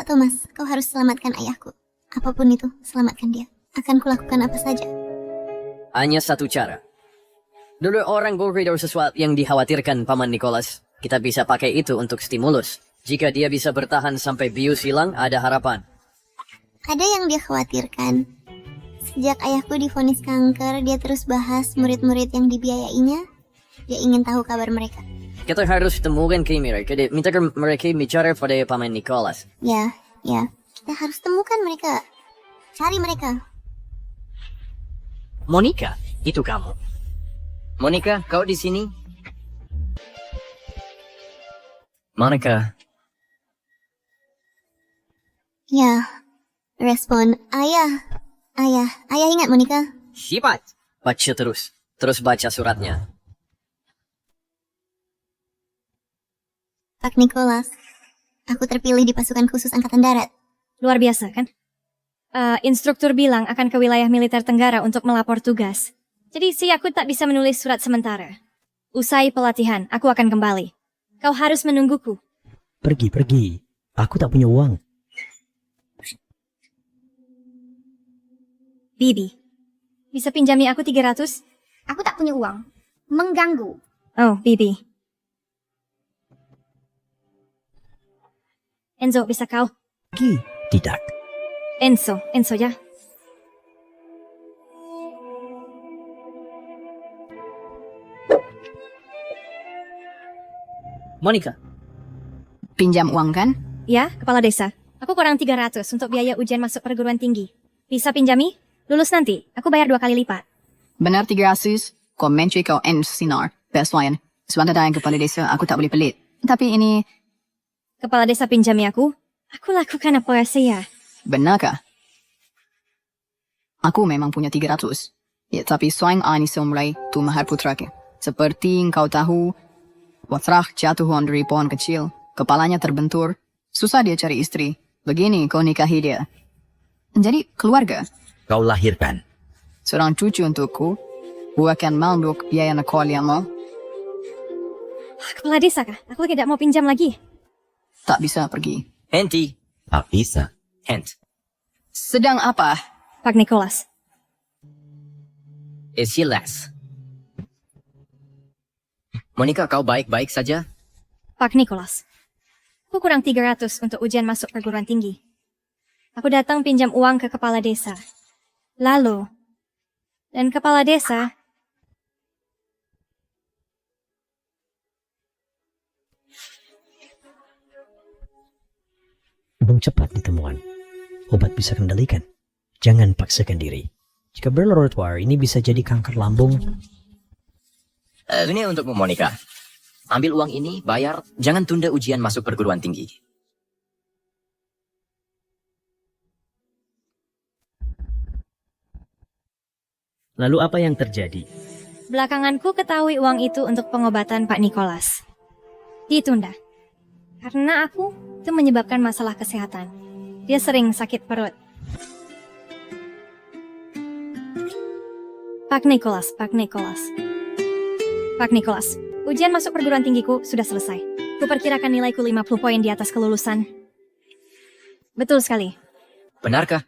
Thomas, kau harus selamatkan ayahku. Apapun itu, selamatkan dia. Akan kulakukan apa saja. Hanya satu cara. Dulu orang koridor sesuatu yang dikhawatirkan Paman Nicholas. Kita bisa pakai itu untuk stimulus. Jika dia bisa bertahan sampai bius hilang, ada harapan. Ada yang dia khawatirkan. Sejak ayahku divonis kanker, dia terus bahas murid-murid yang dibiayainya. Dia ingin tahu kabar mereka. Kita harus temukan ke mereka. Minta mereka bicara pada Paman Nicholas. Ya. Kita harus temukan mereka. Cari mereka. Monica, itu kamu. Monica, kau di sini? Monica. Ya. Respon. Ayah ingat Monica? Sifat. Baca terus. Terus baca suratnya. Pak Nicholas, aku terpilih di pasukan khusus Angkatan Darat. Luar biasa, kan? Instruktur bilang akan ke wilayah militer Tenggara untuk melapor tugas. Jadi si aku tak bisa menulis surat sementara. Usai pelatihan, aku akan kembali. Kau harus menungguku. Pergi. Aku tak punya uang. Bibi, bisa pinjami aku 300? Aku tak punya uang. Mengganggu. Oh, Bibi. Enzo, bisa kau? Tidak. Enzo ya. Monica. Pinjam uang kan? Ya, kepala desa. Aku kurang 300 untuk biaya ujian masuk perguruan tinggi. Bisa pinjami? Lulus nanti, aku bayar 2 kali lipat. Benar 300, kau mencuri kau sinar. Persuayan. Sebentar yang kepala desa, aku tak boleh pelit. Tapi ini... Kepala desa pinjami aku lakukan apa saya. Benarkah? Aku memang punya 300. Ya, tapi Soeng Ani Somrai tu mahar putranya. Seperti kau tahu, Watrah jatuh dari pohon kecil. Kepalanya terbentur. Susah dia cari istri. Begini kau nikahi dia. Jadi keluarga. Kau lahirkan. Seorang cucu untukku. Buahkan manduk biaya nakoliamu. Kepala desa kah? Aku tidak mau pinjam lagi. Tak bisa pergi. Henti. Tak bisa. Hent. Sedang apa? Pak Nicholas. Is he less? Monica, kau baik-baik saja? Pak Nicholas. Aku kurang 300 untuk ujian masuk perguruan tinggi. Aku datang pinjam uang ke kepala desa. Lalu, dan kepala desa... Belum cepat ditemukan. Obat bisa kendalikan. Jangan paksakan diri. Jika berlarut-larut, ini bisa jadi kanker lambung. Ini untukmu, Monica. Ambil uang ini, bayar, jangan tunda ujian masuk perguruan tinggi. Lalu apa yang terjadi? Belakanganku ketahui uang itu untuk pengobatan Pak Nicholas. Ditunda. Karena aku itu menyebabkan masalah kesehatan. Dia sering sakit perut. Pak Nicholas. Ujian masuk perguruan tinggiku sudah selesai. Kuperkirakan nilaiku 50 poin di atas kelulusan. Betul sekali. Benarkah?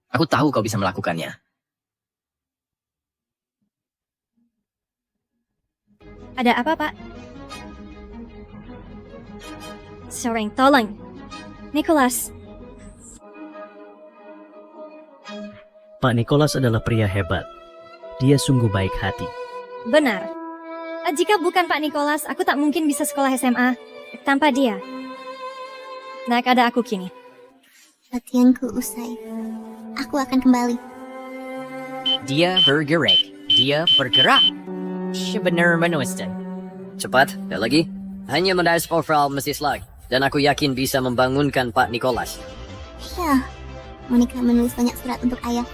Aku tahu kau bisa melakukannya. Ada apa, Pak? Soreng, tolong. Nicholas. Pak Nicholas adalah pria hebat. Dia sungguh baik hati. Benar. Jika bukan Pak Nicholas, aku tak mungkin bisa sekolah SMA tanpa dia. Nah, ada aku kini. Latihanku usai. Aku akan kembali. Dia bergerak. Dia bergerak. Sebenar manusia. Cepat, dan lagi. Hanya mendas profil mesti slag. Dan aku yakin bisa membangunkan Pak Nicholas. Ya, Monica menulis banyak surat untuk ayah.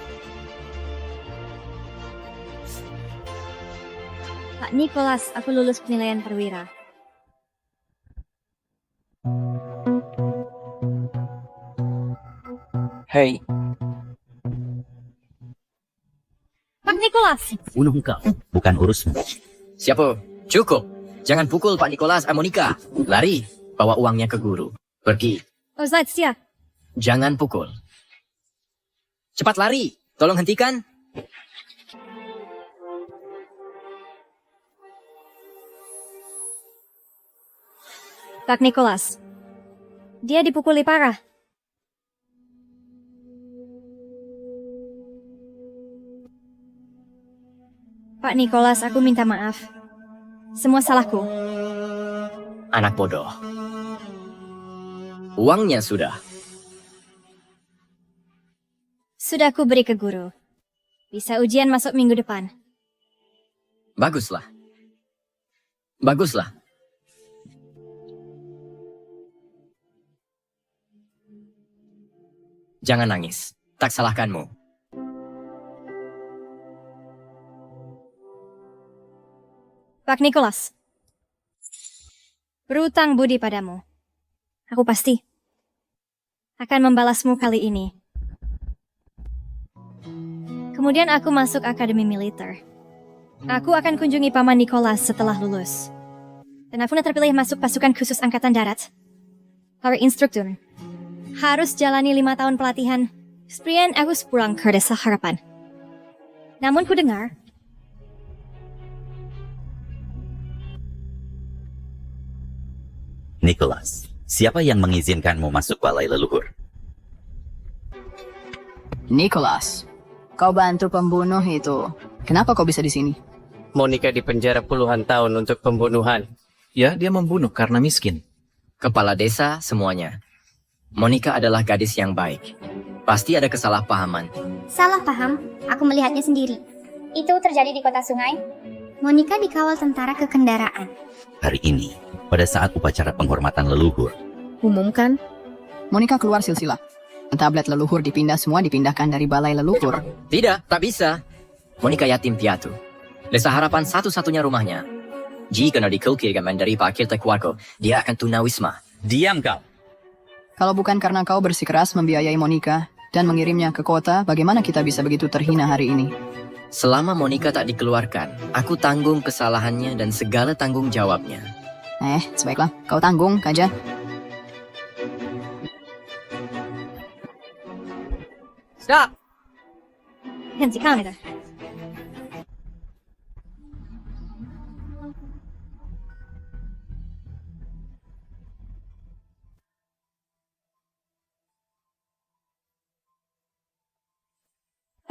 Pak Nicholas, aku lulus penilaian perwira. Hei, Pak Nicholas! Bunuh kau, bukan urusmu. Siapa? Cukup. Jangan pukul Pak Nicholas Monica. Lari. Bawa uangnya ke guru. Pergi. Oh, siap. Jangan pukul. Cepat lari. Tolong hentikan. Pak Nicholas. Dia dipukuli parah. Pak Nicholas, aku minta maaf. Semua salahku. Anak bodoh. Uangnya sudah. Sudah aku beri ke guru. Bisa ujian masuk minggu depan. Baguslah. Baguslah. Jangan nangis. Tak salahkanmu. Pak Nicholas. Berutang budi padamu. Aku pasti akan membalasmu kali ini. Kemudian aku masuk akademi militer. Aku akan kunjungi Paman Nicholas setelah lulus. Dan aku terpilih masuk pasukan khusus Angkatan Darat. Para instruktur. Harus jalani 5 tahun pelatihan. Seprian aku sepulang ke desa harapan. Namun ku dengar, Nicholas, siapa yang mengizinkanmu masuk balai leluhur? Nicholas, kau bantu pembunuh itu. Kenapa kau bisa di sini? Monica dipenjara puluhan tahun untuk pembunuhan. Ya, dia membunuh karena miskin. Kepala desa semuanya. Monica adalah gadis yang baik. Pasti ada kesalahpahaman. Salah paham, aku melihatnya sendiri. Itu terjadi di kota sungai. Monica dikawal tentara ke kendaraan. Hari ini, pada saat upacara penghormatan leluhur. Umumkan. Monica keluar silsilah. Tablet leluhur semua dipindahkan dari balai leluhur. Tidak, tak bisa. Monica yatim piatu. Desa harapan satu-satunya rumahnya. Jika dikeluarkan dari pakil keluarga, dia akan tunawisma. Diam kau. Kalau bukan karena kau bersikeras membiayai Monica dan mengirimnya ke kota, bagaimana kita bisa begitu terhina hari ini? Selama Monica tak dikeluarkan, aku tanggung kesalahannya dan segala tanggung jawabnya. Sebaiklah, kau tanggung, Kaja. Stop! Hentikan itu.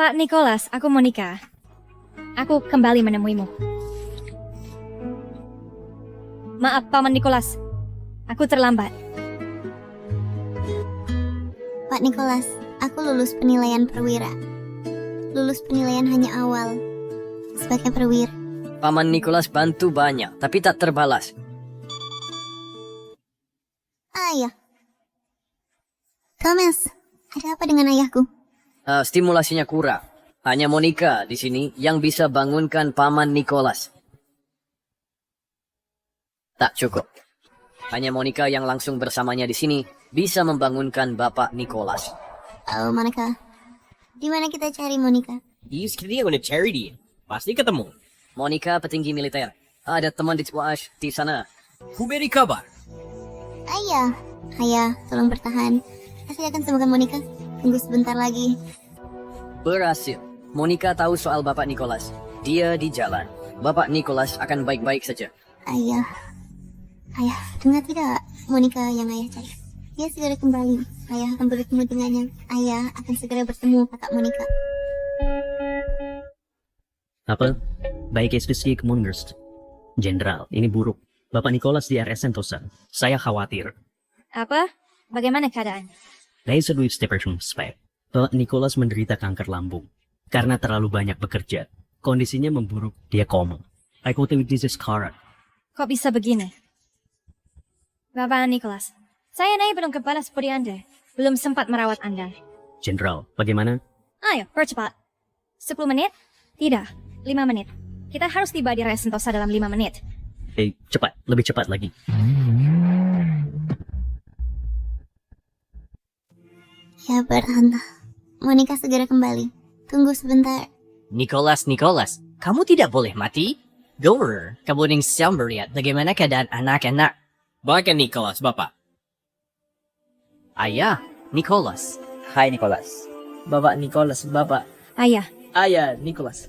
Pak Nicholas, aku Monica. Aku kembali menemuimu. Maaf, Paman Nicholas. Aku terlambat. Pak Nicholas, aku lulus penilaian perwira. Lulus penilaian hanya awal. Sebagai perwira. Paman Nicholas bantu banyak, tapi tak terbalas. Ayah. Thomas, ada apa dengan ayahku? Stimulasinya kurang. Hanya Monica di sini yang bisa bangunkan Paman Nicholas. Tak cukup. Hanya Monica yang langsung bersamanya di sini bisa membangunkan Bapak Nicholas. Oh, Monica. Di mana kita cari Monica? Dia gonna cari dia. Pasti ketemu. Monica petinggi militer. Ada teman di Swash di sana. Ku beri kabar. Ayah, tolong bertahan. Saya akan sembuhkan Monica. Tunggu sebentar lagi. Berhasil. Monica tahu soal Bapak Nicholas. Dia di jalan. Bapak Nicholas akan baik-baik saja. Ayah, dengar tidak Monica yang ayah cari? Dia segera kembali. Ayah akan bertemu dengannya. Ayah akan segera bertemu kakak Monica. Apa? Baik eksekusi Kemungers. Jenderal, ini buruk. Bapak Nicholas di RS Sentosa. Saya khawatir. Apa? Bagaimana keadaan? Dari sudut perspektif, Bapak Nicholas menderita kanker lambung. Karena terlalu banyak bekerja. Kondisinya memburuk, dia koma. I think this is correct. Kok bisa begini? Bapak Nicholas, saya naik belum kepala seperti Anda. Belum sempat merawat Anda. Jenderal, bagaimana? Ayo, percepat. 10 menit? Tidak, 5 menit. Kita harus tiba di RS Sentosa dalam 5 menit. Cepat, lebih cepat lagi. Ya bertanda. Monica segera kembali. Tunggu sebentar. Nicholas, kamu tidak boleh mati. Gorer, kamu ingin siap melihat bagaimana keadaan anak-anak. Bahkan Nicholas, Bapak. Ayah, Nicholas. Hai Nicholas. Bapak Nicholas, Bapak. Ayah. Ayah, Nicholas.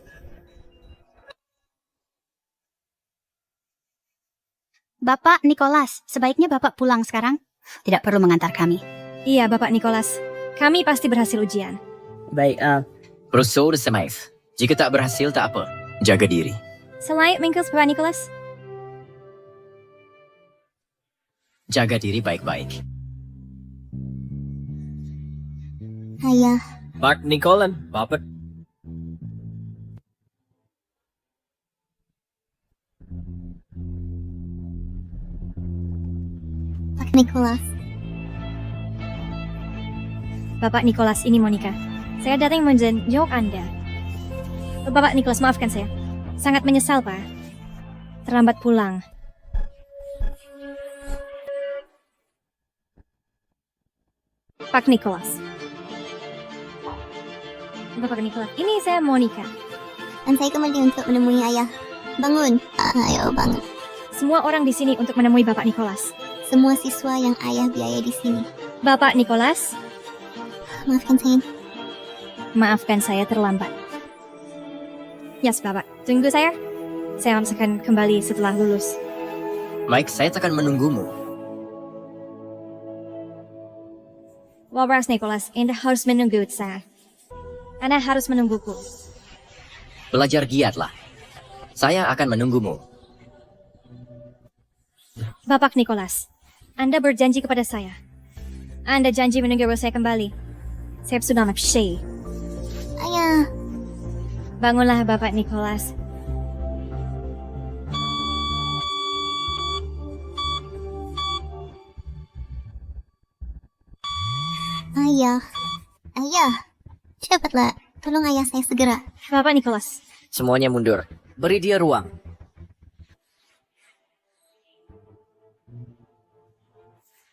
Bapak Nicholas, sebaiknya Bapak pulang sekarang. Tidak perlu mengantar kami. Iya, Bapak Nicholas. Kami pasti berhasil ujian. Baik, Rousseau de Semaif. Jika tak berhasil tak apa. Jaga diri. Selamat mingkes, Bapak Nicholas. Jaga diri baik-baik. Ayah. Pak Nicholas, Bapak. Pak Nicholas. Bapak Nicholas, ini Monica. Saya datang menjenguk Anda. Bapak Nicholas, maafkan saya. Sangat menyesal, Pak. Terlambat pulang. Pak Nicholas. Bapak Nicholas, ini saya Monica. Dan saya kembali untuk menemui ayah. Bangun. Ayo bangun. Semua orang di sini untuk menemui Bapak Nicholas. Semua siswa yang ayah biaya di sini. Bapak Nicholas. Maafkan saya. Maafkan saya terlambat. Yes, Bapak. Tunggu saya. Saya akan kembali setelah lulus. Mike, saya akan menunggumu. Waras Nicholas, Anda harus menunggu saya. Anda harus menungguku. Belajar giatlah. Saya akan menunggumu. Bapak Nicholas, Anda berjanji kepada saya. Anda janji menunggu saya kembali. Saya sudah mapsy. Ayah. Bangunlah, Bapak Nicholas. Ayah. Cepatlah. Tolong ayah saya segera. Bapak Nicholas. Semuanya mundur. Beri dia ruang.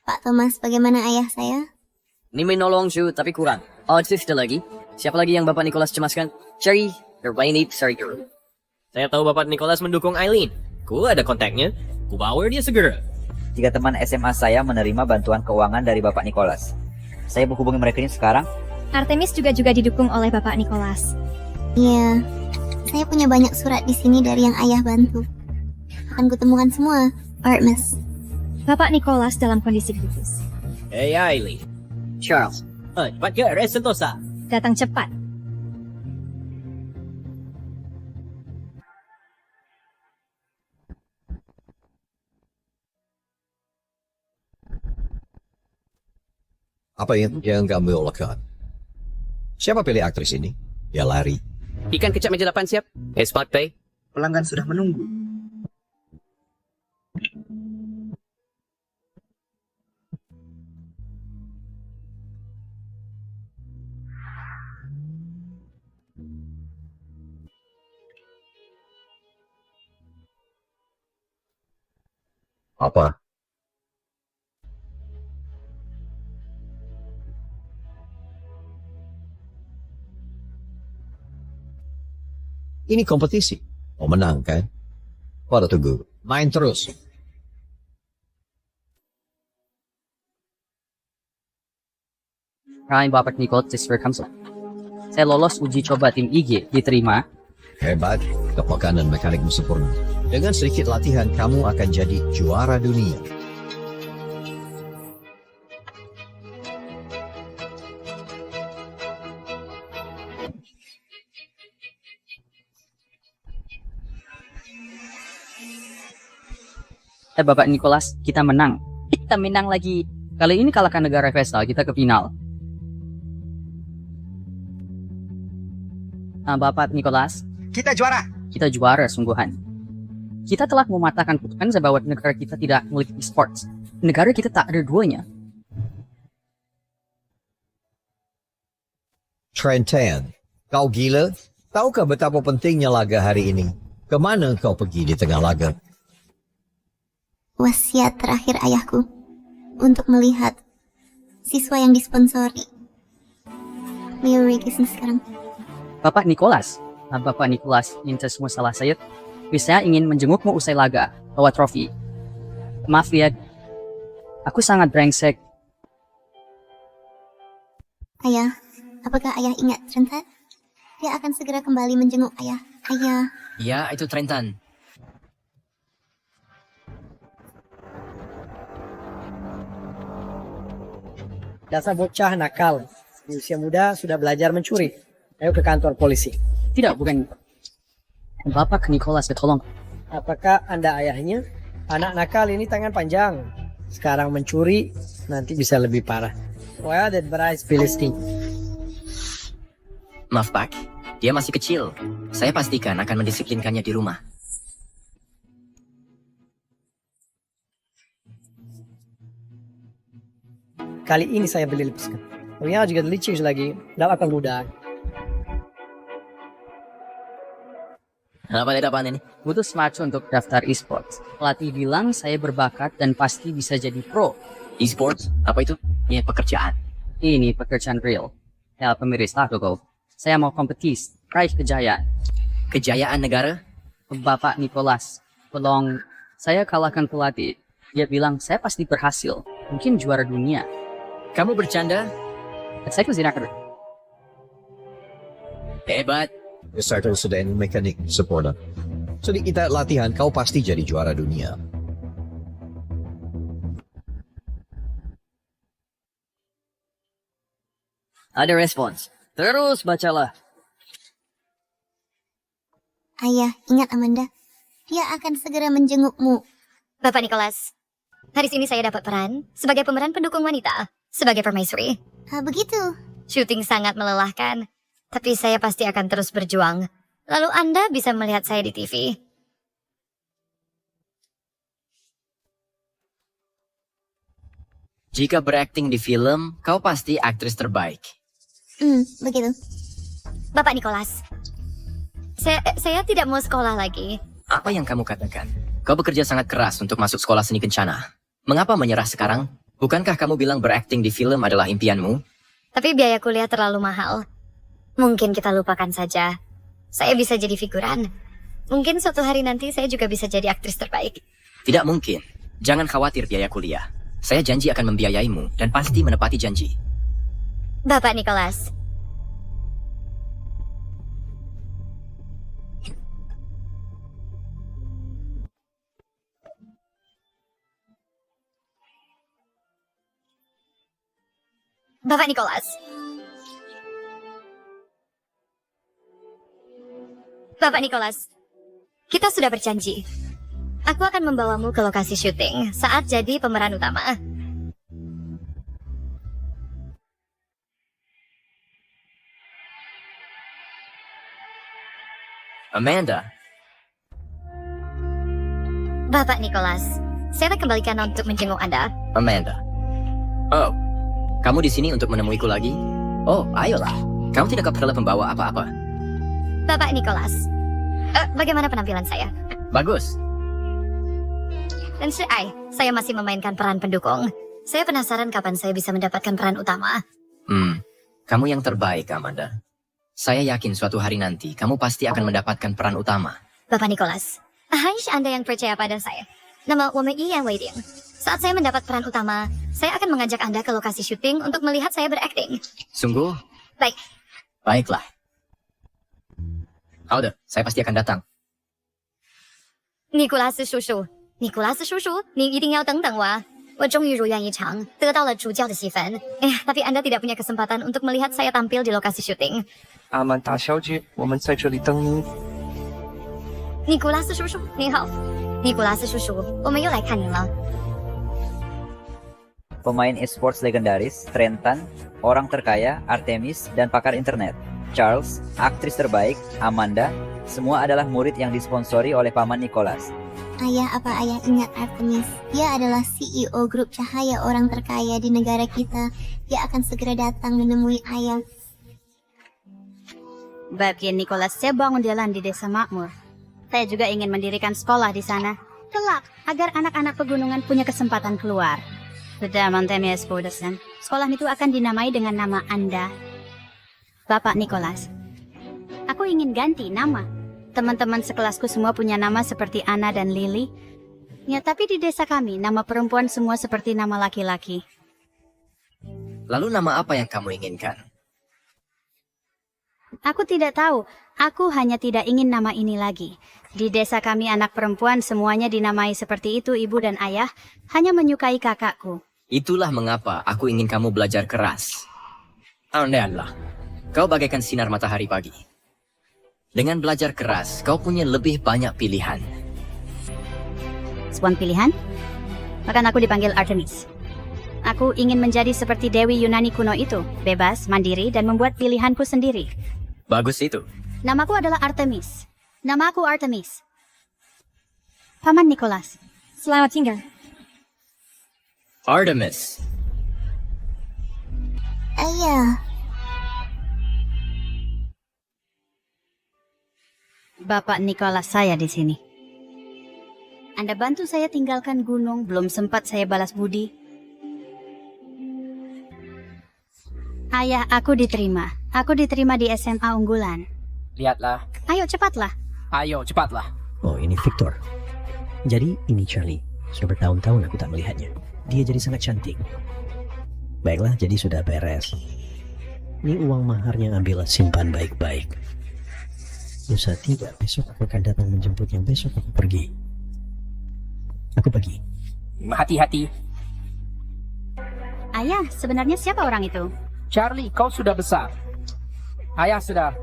Pak Thomas, bagaimana ayah saya? Ini menolong Shu, tapi kurang. Ada lagi. Siapa lagi yang Bapak Nicholas cemaskan? Cherry, Hermione, Sergio. Saya tahu Bapak Nicholas mendukung Eileen. Ku ada kontaknya. Ku bawa dia segera. Jika teman SMA saya menerima bantuan keuangan dari Bapak Nicholas, saya menghubungi mereka ini sekarang. Artemis juga didukung oleh Bapak Nicholas. Iya, saya punya banyak surat di sini dari yang ayah bantu. Akan kutemukan semua, Artemis. Bapak Nicholas dalam kondisi kritis. Hey Eileen. Charles. Cepat ke RS Sentosa. Datang cepat. Apa yang kamu lakukan? Siapa pilih aktris ini? Ya lari. Ikan kecap meja 8 siap. Smart Pay. Pelanggan sudah menunggu. Apa? Ini kompetisi. Mau menang kan? Pada tunggu. Main terus. Hai Bapak Nicole, saya lolos uji coba tim IG, diterima. Hebat, kepakanan mekanikmu sempurna. Dengan sedikit latihan, kamu akan jadi juara dunia. Bapak Nicholas, kita menang. Kita menang lagi. Kali ini kalahkan negara Vestal, kita ke final. Bapak Nicholas, kita juara. Kita juara sungguhan. Kita telah mematahkan kutukan bahwa negara kita tidak memiliki e-sports. Negara kita tak ada duanya. Trentan, kau gila? Tahukah betapa pentingnya laga hari ini? Kemana kau pergi di tengah laga? Wasiat terakhir ayahku untuk melihat siswa yang disponsori. Leo Regisin sekarang. Bapak Nicholas minta semua salah saya. Saya ingin menjengukmu usai laga, bawa trofi. Maaf ya, aku sangat brengsek. Ayah, apakah ayah ingat Trentan? Dia akan segera kembali menjenguk ayah. Ayah. Ya, itu Trentan. Dasar bocah nakal. Di usia muda sudah belajar mencuri. Ayo ke kantor polisi. Tidak, bukan. Bapak Nicholas, tolong. Apakah Anda ayahnya? Anak nakal ini tangan panjang. Sekarang mencuri, nanti bisa lebih parah. Well, that Bryce Philistine. Maaf Pak, dia masih kecil. Saya pastikan akan mendisiplinkannya di rumah. Kali ini saya beli lepaskan. Punya juga licik lagi, tidak akan mudah. Apa ini? Butuh smartphone untuk daftar e-sports. Pelatih bilang saya berbakat dan pasti bisa jadi pro. E-sports? Apa itu? Ya, pekerjaan. Ini pekerjaan real. Ya, pemirsa, go. Saya mau kompetisi, raih kejayaan. Kejayaan negara? Bapak Nicholas, tolong saya kalahkan pelatih. Dia bilang saya pasti berhasil. Mungkin juara dunia. Kamu bercanda? Saya tidak. Hebat. Starter sedang mekanik sempurna. Sedikit latihan, kau pasti jadi juara dunia. Ada respons. Terus bacalah. Ayah, ingat Amanda. Dia akan segera menjengukmu. Bapak Nicholas, hari ini saya dapat peran sebagai pemeran pendukung wanita, sebagai permaisuri. Begitu. Syuting sangat melelahkan, tapi saya pasti akan terus berjuang. Lalu Anda bisa melihat saya di TV. Jika berakting di film, kau pasti aktris terbaik. Begitu. Bapak Nicholas, saya tidak mau sekolah lagi. Apa yang kamu katakan? Kau bekerja sangat keras untuk masuk sekolah seni kencana. Mengapa menyerah sekarang? Bukankah kamu bilang berakting di film adalah impianmu? Tapi biaya kuliah terlalu mahal. Mungkin kita lupakan saja. Saya bisa jadi figuran. Mungkin suatu hari nanti saya juga bisa jadi aktris terbaik. Tidak mungkin. Jangan khawatir biaya kuliah. Saya janji akan membiayaimu dan pasti menepati janji. Bapak Nicholas. Bapak Nicholas. Bapak Nicholas, kita sudah berjanji. Aku akan membawamu ke lokasi syuting saat jadi pemeran utama. Amanda. Bapak Nicholas, saya akan kembalikan untuk menjenguk Anda. Amanda. Oh, kamu di sini untuk menemuiku lagi? Oh, ayolah. Kamu tidak perlu membawa apa-apa. Bapak Nicholas, bagaimana penampilan saya? Bagus. Dan saya masih memainkan peran pendukung. Saya penasaran kapan saya bisa mendapatkan peran utama. Kamu yang terbaik, Amanda. Saya yakin suatu hari nanti kamu pasti akan mendapatkan peran utama. Bapak Nicholas, harus Anda yang percaya pada saya. Nama Woman Yi yang Waiting. Saat saya mendapat peran utama, saya akan mengajak Anda ke lokasi syuting untuk melihat saya berakting. Sungguh? Baik. Baiklah. Haude, saya pasti akan datang. Nicholas 叔叔，尼古拉斯叔叔，您一定要等等我啊！我终于如愿以偿，得到了主角的戏份。tapi Anda tidak punya kesempatan untuk melihat saya tampil di lokasi syuting. 阿曼达小姐，我们在这里等你。尼古拉斯叔叔，您好。尼古拉斯叔叔，我们又来看您了。 Pemain esports legendaris, Trentan, orang terkaya, Artemis, dan pakar internet. Charles, aktris terbaik, Amanda, semua adalah murid yang disponsori oleh Paman Nicholas. Ayah, apa ayah ingat Artemis? Dia adalah CEO grup cahaya orang terkaya di negara kita. Dia akan segera datang menemui ayah. Bagi Nicholas, saya bangun jalan di desa makmur. Saya juga ingin mendirikan sekolah di sana. Kelak, agar anak-anak pegunungan punya kesempatan keluar. Sudah Montemies Bodesen. Sekolah itu akan dinamai dengan nama Anda, Bapak Nicholas. Aku ingin ganti nama. Teman-teman sekelasku semua punya nama seperti Anna dan Lily. Ya, tapi di desa kami, nama perempuan semua seperti nama laki-laki. Lalu nama apa yang kamu inginkan? Aku tidak tahu. Aku hanya tidak ingin nama ini lagi. Di desa kami anak perempuan semuanya dinamai seperti itu, ibu dan ayah hanya menyukai kakakku. Itulah mengapa aku ingin kamu belajar keras. Andailah, kau bagaikan sinar matahari pagi. Dengan belajar keras, kau punya lebih banyak pilihan. Sebuah pilihan? Bahkan aku dipanggil Artemis. Aku ingin menjadi seperti Dewi Yunani kuno itu, bebas, mandiri, dan membuat pilihanku sendiri. Bagus itu. Namaku adalah Artemis. Namaku Artemis. Paman Nicholas. Selamat tinggal. Artemis. Ayah. Bapak Nicholas saya di sini. Anda bantu saya tinggalkan gunung, belum sempat saya balas budi. Ayah, aku diterima. Aku diterima di SMA unggulan. Lihatlah. Ayo, cepatlah. Ayo, cepatlah. Oh, ini Victor. Jadi, ini Charlie. Sudah bertahun-tahun aku tak melihatnya. Dia jadi sangat cantik. Baiklah, jadi sudah beres. Ini uang maharnya, ambillah, simpan baik-baik. Lusa tidak, besok aku akan datang menjemputnya. Besok aku pergi. Aku pergi. Hati-hati. Ayah, sebenarnya siapa orang itu? Charlie, kau sudah besar. Ayah sudah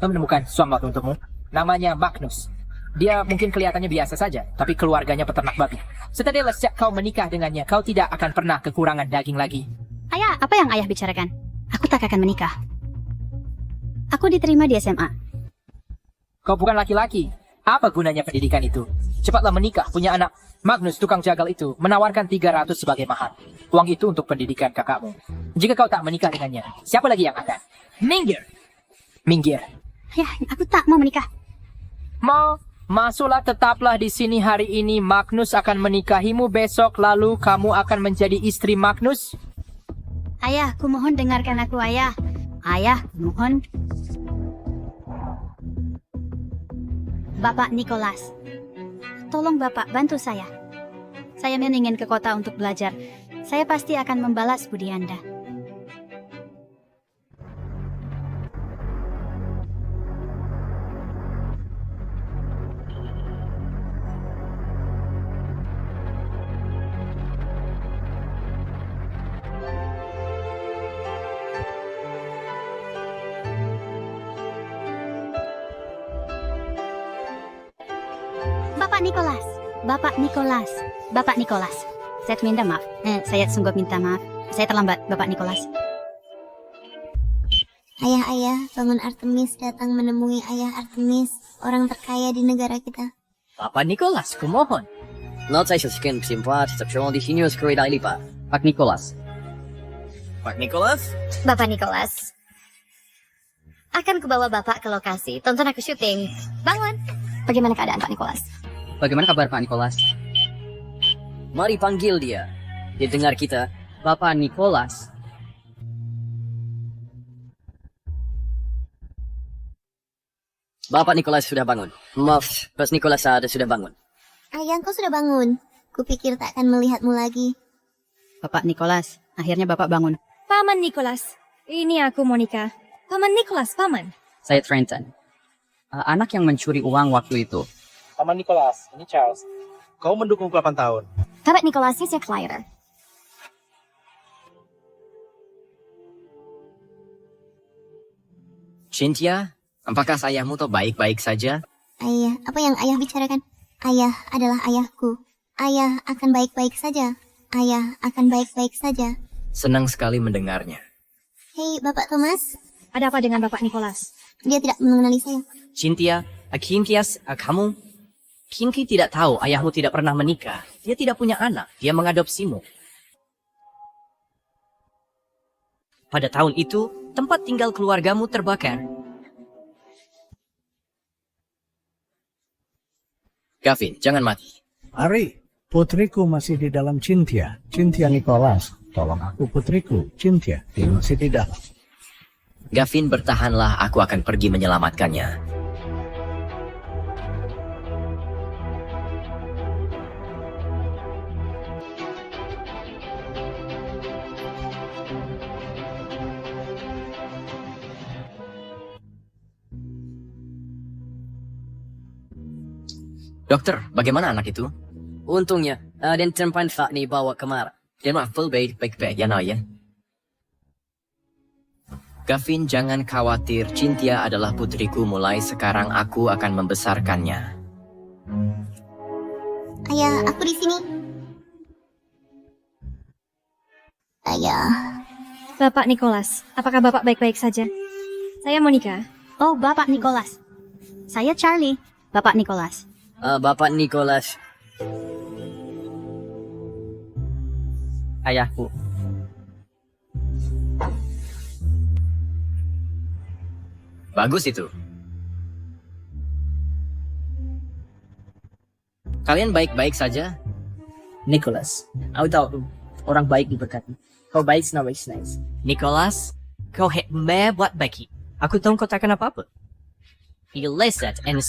menemukan suami untukmu. Namanya Magnus. Dia mungkin kelihatannya biasa saja, tapi keluarganya peternak babi. Setelah sejak kau menikah dengannya, kau tidak akan pernah kekurangan daging lagi. Ayah, apa yang ayah bicarakan? Aku tak akan menikah. Aku diterima di SMA. Kau bukan laki-laki. Apa gunanya pendidikan itu? Cepatlah menikah, punya anak. Magnus, tukang jagal itu, menawarkan 300 sebagai mahar. Uang itu untuk pendidikan kakakmu. Jika kau tak menikah dengannya, siapa lagi yang akan? Minggir! Minggir. Ya, aku tak mau menikah. Mau? Masuklah, tetaplah di sini hari ini. Magnus akan menikahimu besok, lalu kamu akan menjadi istri Magnus. Ayah, ku mohon dengarkan aku, ayah. Ayah, mohon. Bapak Nicholas, tolong Bapak bantu saya. Saya ingin ke kota untuk belajar. Saya pasti akan membalas budi Anda. Bapak Nicholas, Bapak Nicholas, Bapak Nicholas. Saya minta maaf. Saya sungguh minta maaf. Saya terlambat, Bapak Nicholas. Ayah, bangun. Artemis datang menemui ayah Artemis, orang terkaya di negara kita. Bapak Nicholas, kumohon. 那在小心simpat seksyon di sini sekali lipat. Pak Nicholas. Pak Nicholas? Bapak Nicholas. Akan kubawa Bapak ke lokasi. Tonton aku syuting. Bangun. Bagaimana keadaan Pak Nicholas? Bagaimana kabar Pak Nicholas? Mari panggil dia. Dia dengar kita. Bapak Nicholas. Bapak Nicholas sudah bangun. Maaf, Bos Nicholas sudah bangun. Ayah, kau sudah bangun. Kupikir tak akan melihatmu lagi. Bapak Nicholas, akhirnya Bapak bangun. Paman Nicholas, ini aku Monica. Paman Nicholas, Paman. Saya Trenton. Anak yang mencuri uang waktu itu. Paman Nicholas, ini Charles. Kau mendukung 8 tahun. Bapak Nicholas, saya Clyder. Cynthia, apakah ayahmu tuh baik-baik saja? Ayah, apa yang ayah bicarakan? Ayah adalah ayahku. Ayah akan baik-baik saja. Ayah akan baik-baik saja. Senang sekali mendengarnya. Hei, Bapak Thomas. Ada apa dengan Bapak Nicholas? Dia tidak mengenali saya. Cynthia, kamu? Kinky tidak tahu ayahmu tidak pernah menikah. Dia tidak punya anak. Dia mengadopsimu. Pada tahun itu, tempat tinggal keluargamu terbakar. Gavin, jangan mati. Ari, putriku masih di dalam Cynthia. Cynthia Nicholas. Tolong aku putriku. Cynthia, dia masih di dalam. Gavin, bertahanlah. Aku akan pergi menyelamatkannya. Dokter, bagaimana anak itu? Untungnya, dan tempat Pak ni bawa kemar. Dia full baik-baik ya, no ya. Gavin, jangan khawatir. Cynthia adalah putriku. Mulai sekarang aku akan membesarkannya. Ayah, aku di sini. Ayah. Bapak Nicholas, apakah Bapak baik-baik saja? Saya Monica. Oh, Bapak Nicholas. Saya Charlie. Bapak Nicholas. Bapak Nicholas. Ayahku. Bagus itu. Kalian baik-baik saja? Nicholas, aku tahu orang baik diberkati. Kau baik, nice. Nicholas, kau buat baik. Aku tahu kau takkan apa-apa. Ilesat and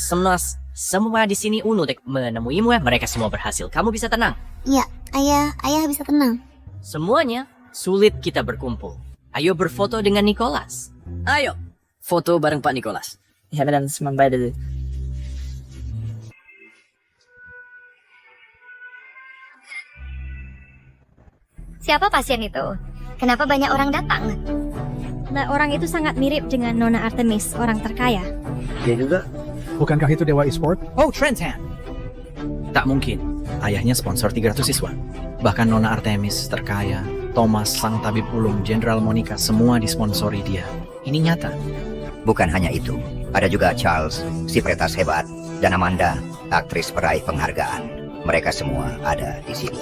semua di sini unik menemuimu. Mereka semua berhasil. Kamu bisa tenang. Ya, ayah bisa tenang. Semuanya sulit kita berkumpul. Ayo berfoto dengan Nicholas. Ayo, foto bareng Pak Nicholas. Ya, dan membayar dulu. Siapa pasien itu? Kenapa banyak orang datang? Nah, orang itu sangat mirip dengan Nona Artemis, orang terkaya. Dia juga. Bukankah itu Dewa e-sport? Oh, Trenton. Tak mungkin. Ayahnya sponsor 300 siswa. Bahkan Nona Artemis, terkaya, Thomas, sang tabib ulung, Jenderal Monica, semua disponsori dia. Ini nyata. Bukan hanya itu. Ada juga Charles, si peretas hebat, dan Amanda, aktris peraih penghargaan. Mereka semua ada di sini.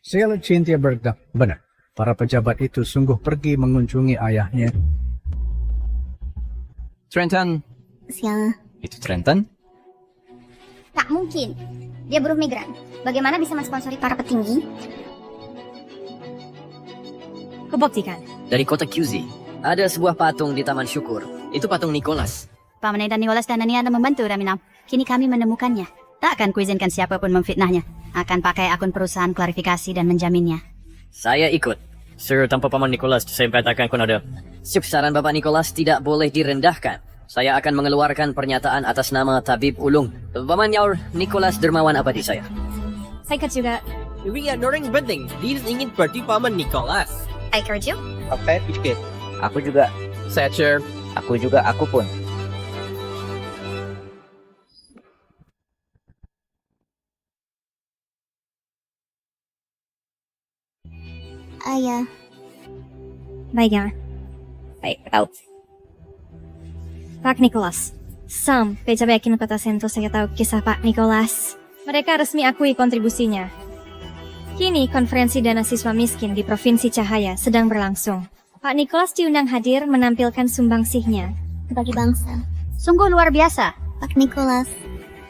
Sale Cynthia Bergdam. Benar. Para pejabat itu sungguh pergi mengunjungi ayahnya. Trenton. Sial. Itu Trenton? Tak mungkin. Dia buruh migran. Bagaimana bisa mensponsori para petinggi? Kebuktikan. Dari kota QZ, ada sebuah patung di Taman Syukur. Itu patung Nicholas. Paman dan Nicholas dan Nania ada membantu Raminam. Kini kami menemukannya. Tak akan kuizinkan siapapun memfitnahnya. Akan pakai akun perusahaan klarifikasi dan menjaminnya. Saya ikut. Sir, tanpa Paman Nicholas, saya katakan kun ada. Saran Bapak Nicholas tidak boleh direndahkan. Saya akan mengeluarkan pernyataan atas nama Tabib Ulung. Paman Yaur, Nicholas dermawan abadi saya. Saya ikut juga. Ria, orang penting. Dia ingin seperti Paman Nicholas. I heard you. Apa pikir? Aku juga. Saya Sir. Aku juga, aku pun. Ayah. Baik ya. Baik, tahu. Pak Nicholas. Sampai yakin kota Sento saya tahu kisah Pak Nicholas. Mereka resmi akui kontribusinya. Kini konferensi dana siswa miskin di Provinsi Cahaya sedang berlangsung. Pak Nicholas diundang hadir menampilkan sumbangsihnya bagi bangsa. Sungguh luar biasa. Pak Nicholas.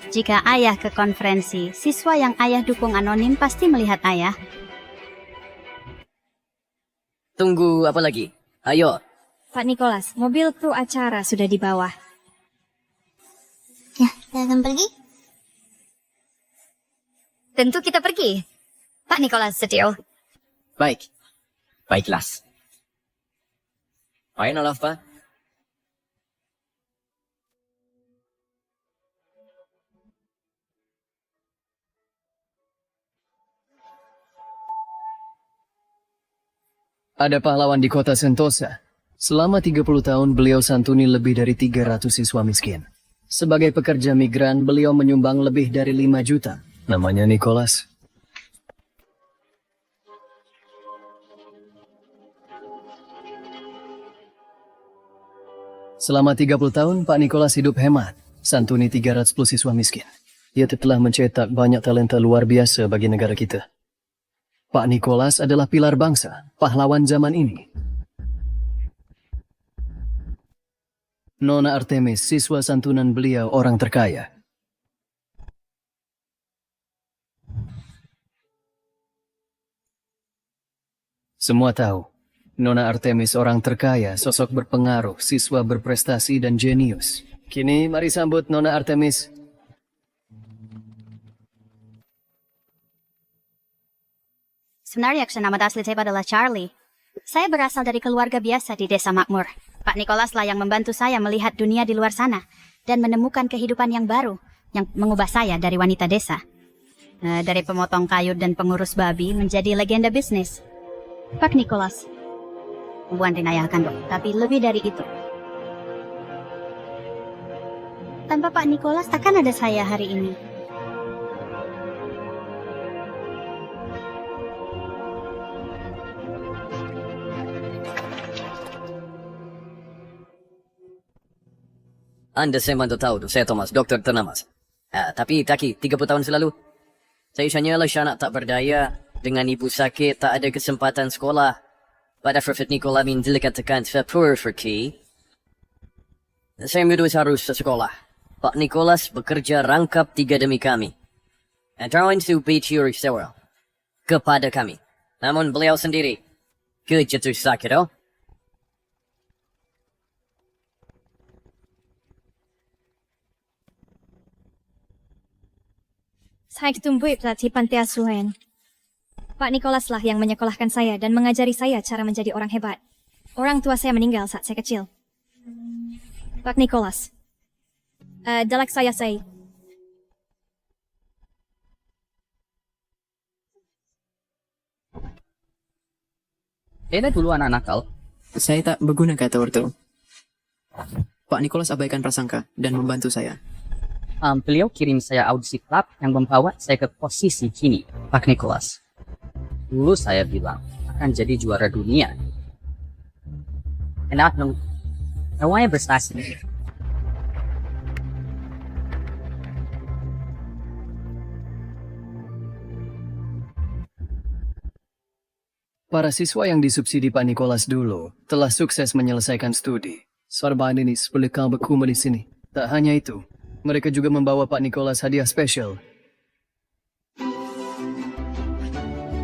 Jika ayah ke konferensi, siswa yang ayah dukung anonim pasti melihat ayah. Tunggu apa lagi? Ayo, Pak Nicholas, mobil kru acara sudah di bawah. Ya, kita akan pergi. Tentu kita pergi. Pak Nicholas Setio. Baik. Baiklah. Fine, Olafpa. Ada pahlawan di kota Sentosa. Selama 30 tahun beliau santuni lebih dari 300 siswa miskin. Sebagai pekerja migran, beliau menyumbang lebih dari 5 juta. Namanya Nicholas. Selama 30 tahun, Pak Nicholas hidup hemat, santuni 310 siswa miskin. Ia telah mencetak banyak talenta luar biasa bagi negara kita. Pak Nicholas adalah pilar bangsa, pahlawan zaman ini. Nona Artemis, siswa santunan beliau orang terkaya. Semua tahu, Nona Artemis orang terkaya, sosok berpengaruh, siswa berprestasi dan jenius. Kini mari sambut Nona Artemis. Sebenarnya nama asli saya adalah Charlie. Saya berasal dari keluarga biasa di desa makmur. Pak Nicholas lah yang membantu saya melihat dunia di luar sana dan menemukan kehidupan yang baru yang mengubah saya dari wanita desa. Dari pemotong kayu dan pengurus babi menjadi legenda bisnis. Pak Nicholas. Bukan dinayahkan dok, tapi lebih dari itu. Tanpa Pak Nicholas takkan ada saya hari ini. Anda saya mantu tahu, saya Thomas, dokter ternamas. Tapi Taki, 30 tahun selalu, saya hanyalah anak tak berdaya, dengan ibu sakit, tak ada kesempatan sekolah. Pada Prophet Nicola min dikatakan seperti, saya harus sekolah. Pak Nicholas bekerja rangkap 3 demi kami. Antara itu bercuri sewa kepada kami. Namun beliau sendiri, kejatuh sakit, oh. Saya ditumbuhi pelatih panti asuhan. Pak Nicholas lah yang menyekolahkan saya dan mengajari saya cara menjadi orang hebat. Orang tua saya meninggal saat saya kecil. Pak Nicholas. Dalak saya. Enak dulu anak nakal. Saya tak berguna kata ortu. Pak Nicholas abaikan prasangka dan membantu saya. Beliau kirim saya audisi klub yang membawa saya ke posisi kini, Pak Nicholas. Dulu saya bilang akan jadi juara dunia. Enak dong. Namanya prestasi. Para siswa yang disubsidi Pak Nicholas dulu telah sukses menyelesaikan studi. Sarban ini boleh kamu berkumul di sini. Tak hanya itu, mereka juga membawa Pak Nicholas hadiah spesial.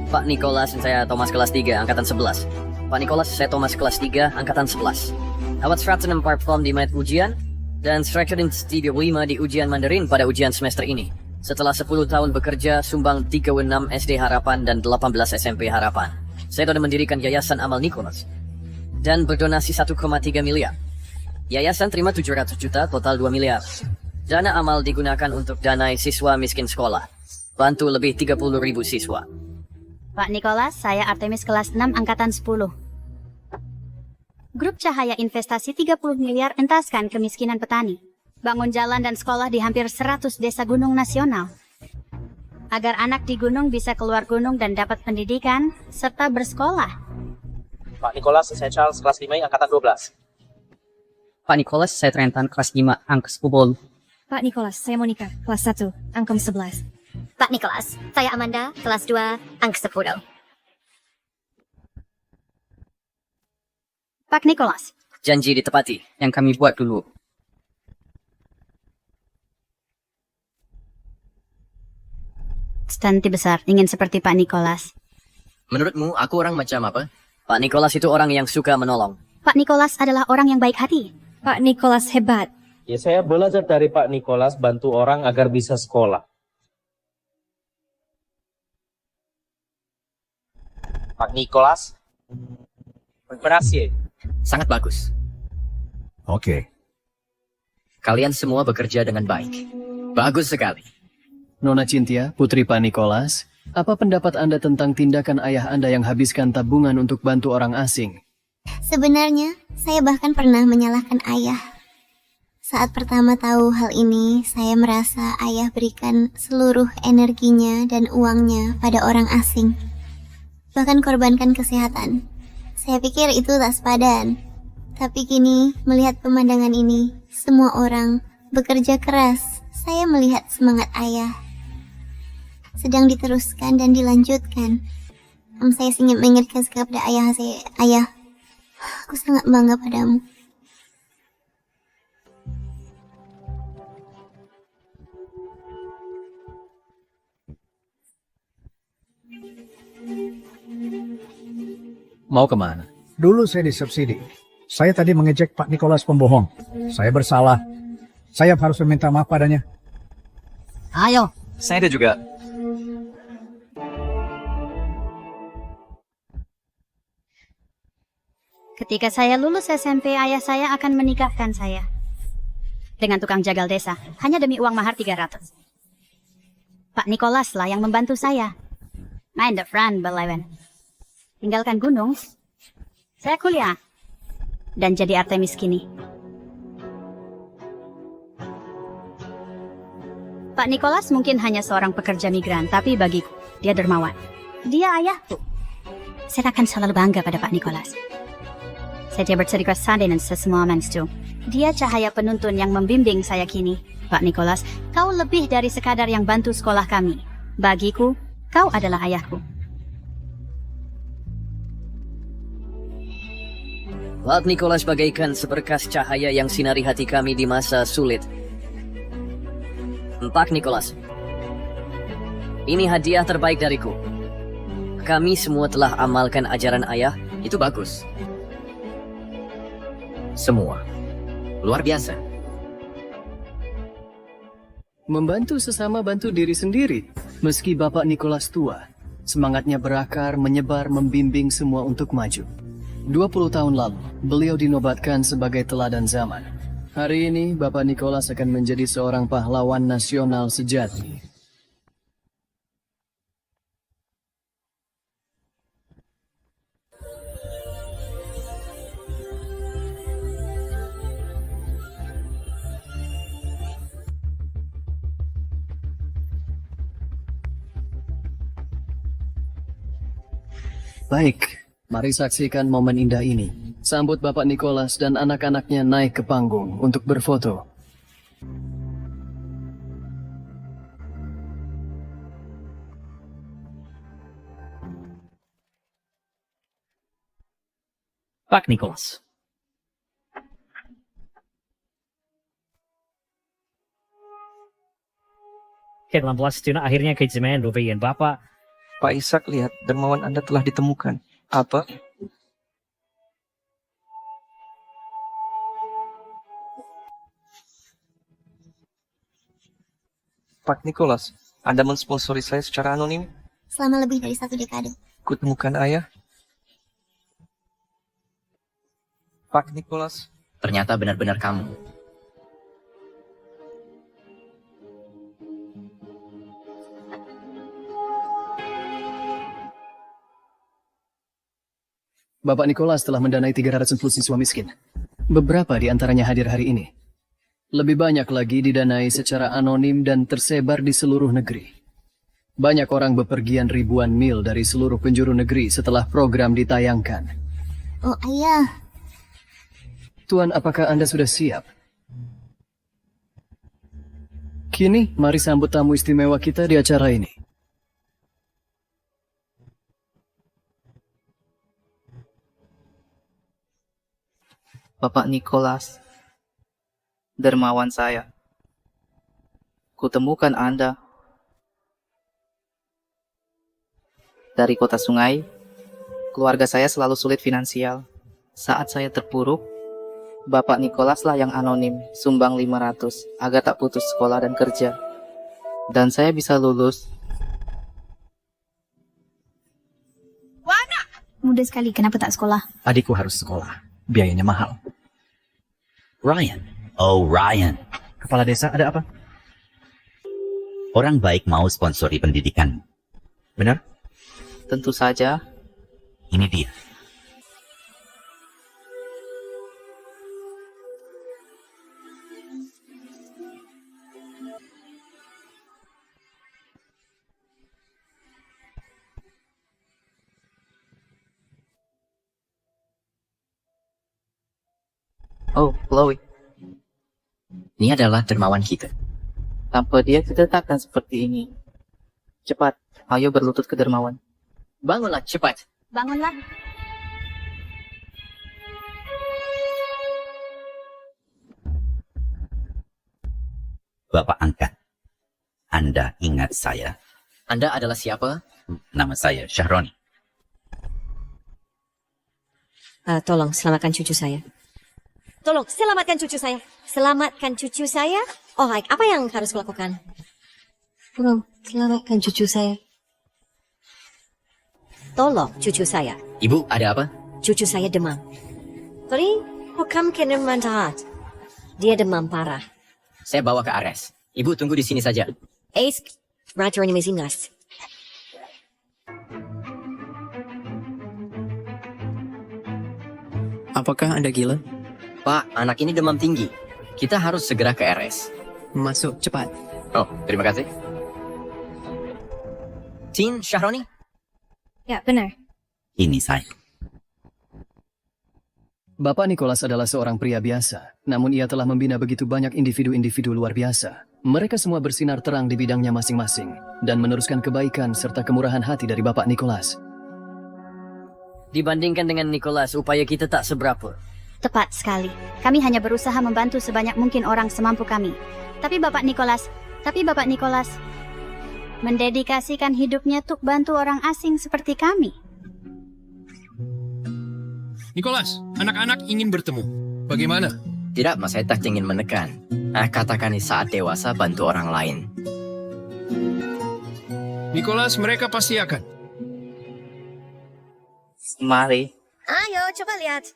Pak Nicholas dan saya Thomas kelas 3, angkatan 11. Pak Nicholas, saya Thomas kelas 3, angkatan 11. Dapat 104 form di menit ujian, dan 135 di ujian Mandarin pada ujian semester ini. Setelah 10 tahun bekerja, sumbang 36 SD Harapan dan 18 SMP Harapan. Saya sudah mendirikan Yayasan Amal Nicholas, dan berdonasi 1,3 miliar. Yayasan terima 700 juta, total 2 miliar. Dana amal digunakan untuk danai siswa miskin sekolah. Bantu lebih 30.000 siswa. Pak Nicholas, saya Artemis kelas 6 angkatan 10. Grup Cahaya Investasi 30 miliar entaskan kemiskinan petani. Bangun jalan dan sekolah di hampir 100 desa gunung nasional. Agar anak di gunung bisa keluar gunung dan dapat pendidikan, serta bersekolah. Pak Nicholas, saya Charles kelas 5 angkatan 12. Pak Nicholas, saya Trentan kelas 5 angka 10. Pak Nicholas, saya Monica, kelas 1, angka 11. Pak Nicholas, saya Amanda, kelas 2, angka 10. Pak Nicholas. Janji ditepati. Yang kami buat dulu. Stanti besar, ingin seperti Pak Nicholas. Menurutmu, aku orang macam apa? Pak Nicholas itu orang yang suka menolong. Pak Nicholas adalah orang yang baik hati. Pak Nicholas hebat. Ya, saya belajar dari Pak Nicholas bantu orang agar bisa sekolah. Pak Nicholas, berhasil. Sangat bagus. Oke. Kalian semua bekerja dengan baik. Bagus sekali. Nona Cynthia, putri Pak Nicholas, apa pendapat Anda tentang tindakan ayah Anda yang habiskan tabungan untuk bantu orang asing? Sebenarnya, saya bahkan pernah menyalahkan ayah. Saat pertama tahu hal ini, saya merasa ayah berikan seluruh energinya dan uangnya pada orang asing. Bahkan korbankan kesehatan. Saya pikir itu tak sepadan. Tapi kini, melihat pemandangan ini, semua orang bekerja keras. Saya melihat semangat ayah sedang diteruskan dan dilanjutkan. Saya ingin mengingatkan kepada ayah saya, ayah, aku sangat bangga padamu. Mau kemana? Dulu saya disubsidi. Saya tadi mengejek Pak Nicholas pembohong. Saya bersalah. Saya harus meminta maaf padanya. Ayo. Saya ada juga. Ketika saya lulus SMP, ayah saya akan menikahkan saya dengan tukang jagal desa, hanya demi uang mahar 300. Pak Nicholas lah yang membantu saya. Main the front, belewen. Tinggalkan gunung, saya kuliah, dan jadi Artemis kini. Pak Nicholas mungkin hanya seorang pekerja migran, tapi bagiku, dia dermawan. Dia ayahku. Saya akan selalu bangga pada Pak Nicholas. Saya bercerita sadar dan sesemua manusia. Dia cahaya penuntun yang membimbing saya kini. Pak Nicholas, kau lebih dari sekadar yang bantu sekolah kami. Bagiku, kau adalah ayahku. Pak Nicholas bagaikan seberkas cahaya yang sinari hati kami di masa sulit. Pak Nicholas, ini hadiah terbaik dariku. Kami semua telah amalkan ajaran ayah. Itu bagus. Semua. Luar biasa. Membantu sesama bantu diri sendiri. Meski Bapak Nicholas tua, semangatnya berakar, menyebar, membimbing semua untuk maju. 20 tahun lalu, beliau dinobatkan sebagai teladan zaman. Hari ini, Bapak Nicholas akan menjadi seorang pahlawan nasional sejati. Baik, mari saksikan momen indah ini. Sambut Bapak Nicholas dan anak-anaknya naik ke panggung untuk berfoto. Pak Nicholas. Ke-16 tuna akhirnya kejemen Ruby dan Bapak. Pak Ishak, lihat, dermawan Anda telah ditemukan. Apa? Pak Nicholas, Anda mensponsori saya secara anonim? Selama lebih dari 1 dekade. Kutemukan ayah. Pak Nicholas. Ternyata benar-benar kamu. Bapak Nicholas telah mendanai 310 siswa miskin. Beberapa di antaranya hadir hari ini. Lebih banyak lagi didanai secara anonim dan tersebar di seluruh negeri. Banyak orang bepergian ribuan mil dari seluruh penjuru negeri setelah program ditayangkan. Oh, ayah. Tuan, apakah Anda sudah siap? Kini, mari sambut tamu istimewa kita di acara ini. Bapak Nicholas, dermawan saya. Kutemukan Anda dari kota sungai. Keluarga saya selalu sulit finansial. Saat saya terpuruk, Bapak Nicholas lah yang anonim sumbang 500 agar tak putus sekolah dan kerja. Dan saya bisa lulus. Mudah sekali, kenapa tak sekolah? Adikku harus sekolah. Biayanya mahal. Ryan. Oh, Ryan. Kepala desa, ada apa? Orang baik mau sponsori pendidikan. Benar? Tentu saja. Ini dia. Oh, Chloe. Ini adalah dermawan kita. Tanpa dia kita takkan seperti ini. Cepat, ayo berlutut ke dermawan. Bangunlah, cepat. Bangunlah. Bapak angkat. Anda ingat saya? Anda adalah siapa? Nama saya Syahroni. Tolong selamatkan cucu saya. Tolong selamatkan cucu saya. Selamatkan cucu saya. Oh, baik. Apa yang harus kulakukan? Tolong selamatkan cucu saya. Tolong cucu saya. Ibu, ada apa? Cucu saya demam. Tadi hukam kena mandahat. Dia demam parah. Saya bawa ke Ares. Ibu tunggu di sini saja. Ace, Raja ini Mezinas. Apakah Anda gila? Pak, anak ini demam tinggi. Kita harus segera ke RS. Masuk, cepat. Oh, terima kasih. Tin, Syahroni? Ya, benar. Ini saya. Bapak Nicholas adalah seorang pria biasa, namun ia telah membina begitu banyak individu-individu luar biasa. Mereka semua bersinar terang di bidangnya masing-masing dan meneruskan kebaikan serta kemurahan hati dari Bapak Nicholas. Dibandingkan dengan Nicholas, upaya kita tak seberapa. Tepat sekali. Kami hanya berusaha membantu sebanyak mungkin orang semampu kami. Tapi Bapak Nicholas mendedikasikan hidupnya untuk bantu orang asing seperti kami. Nicholas, anak-anak ingin bertemu. Bagaimana? Tidak, Mas, saya tak ingin menekan. Katakan saat dewasa bantu orang lain. Nicholas, mereka pasti akan. Mari. Ayo, coba lihat.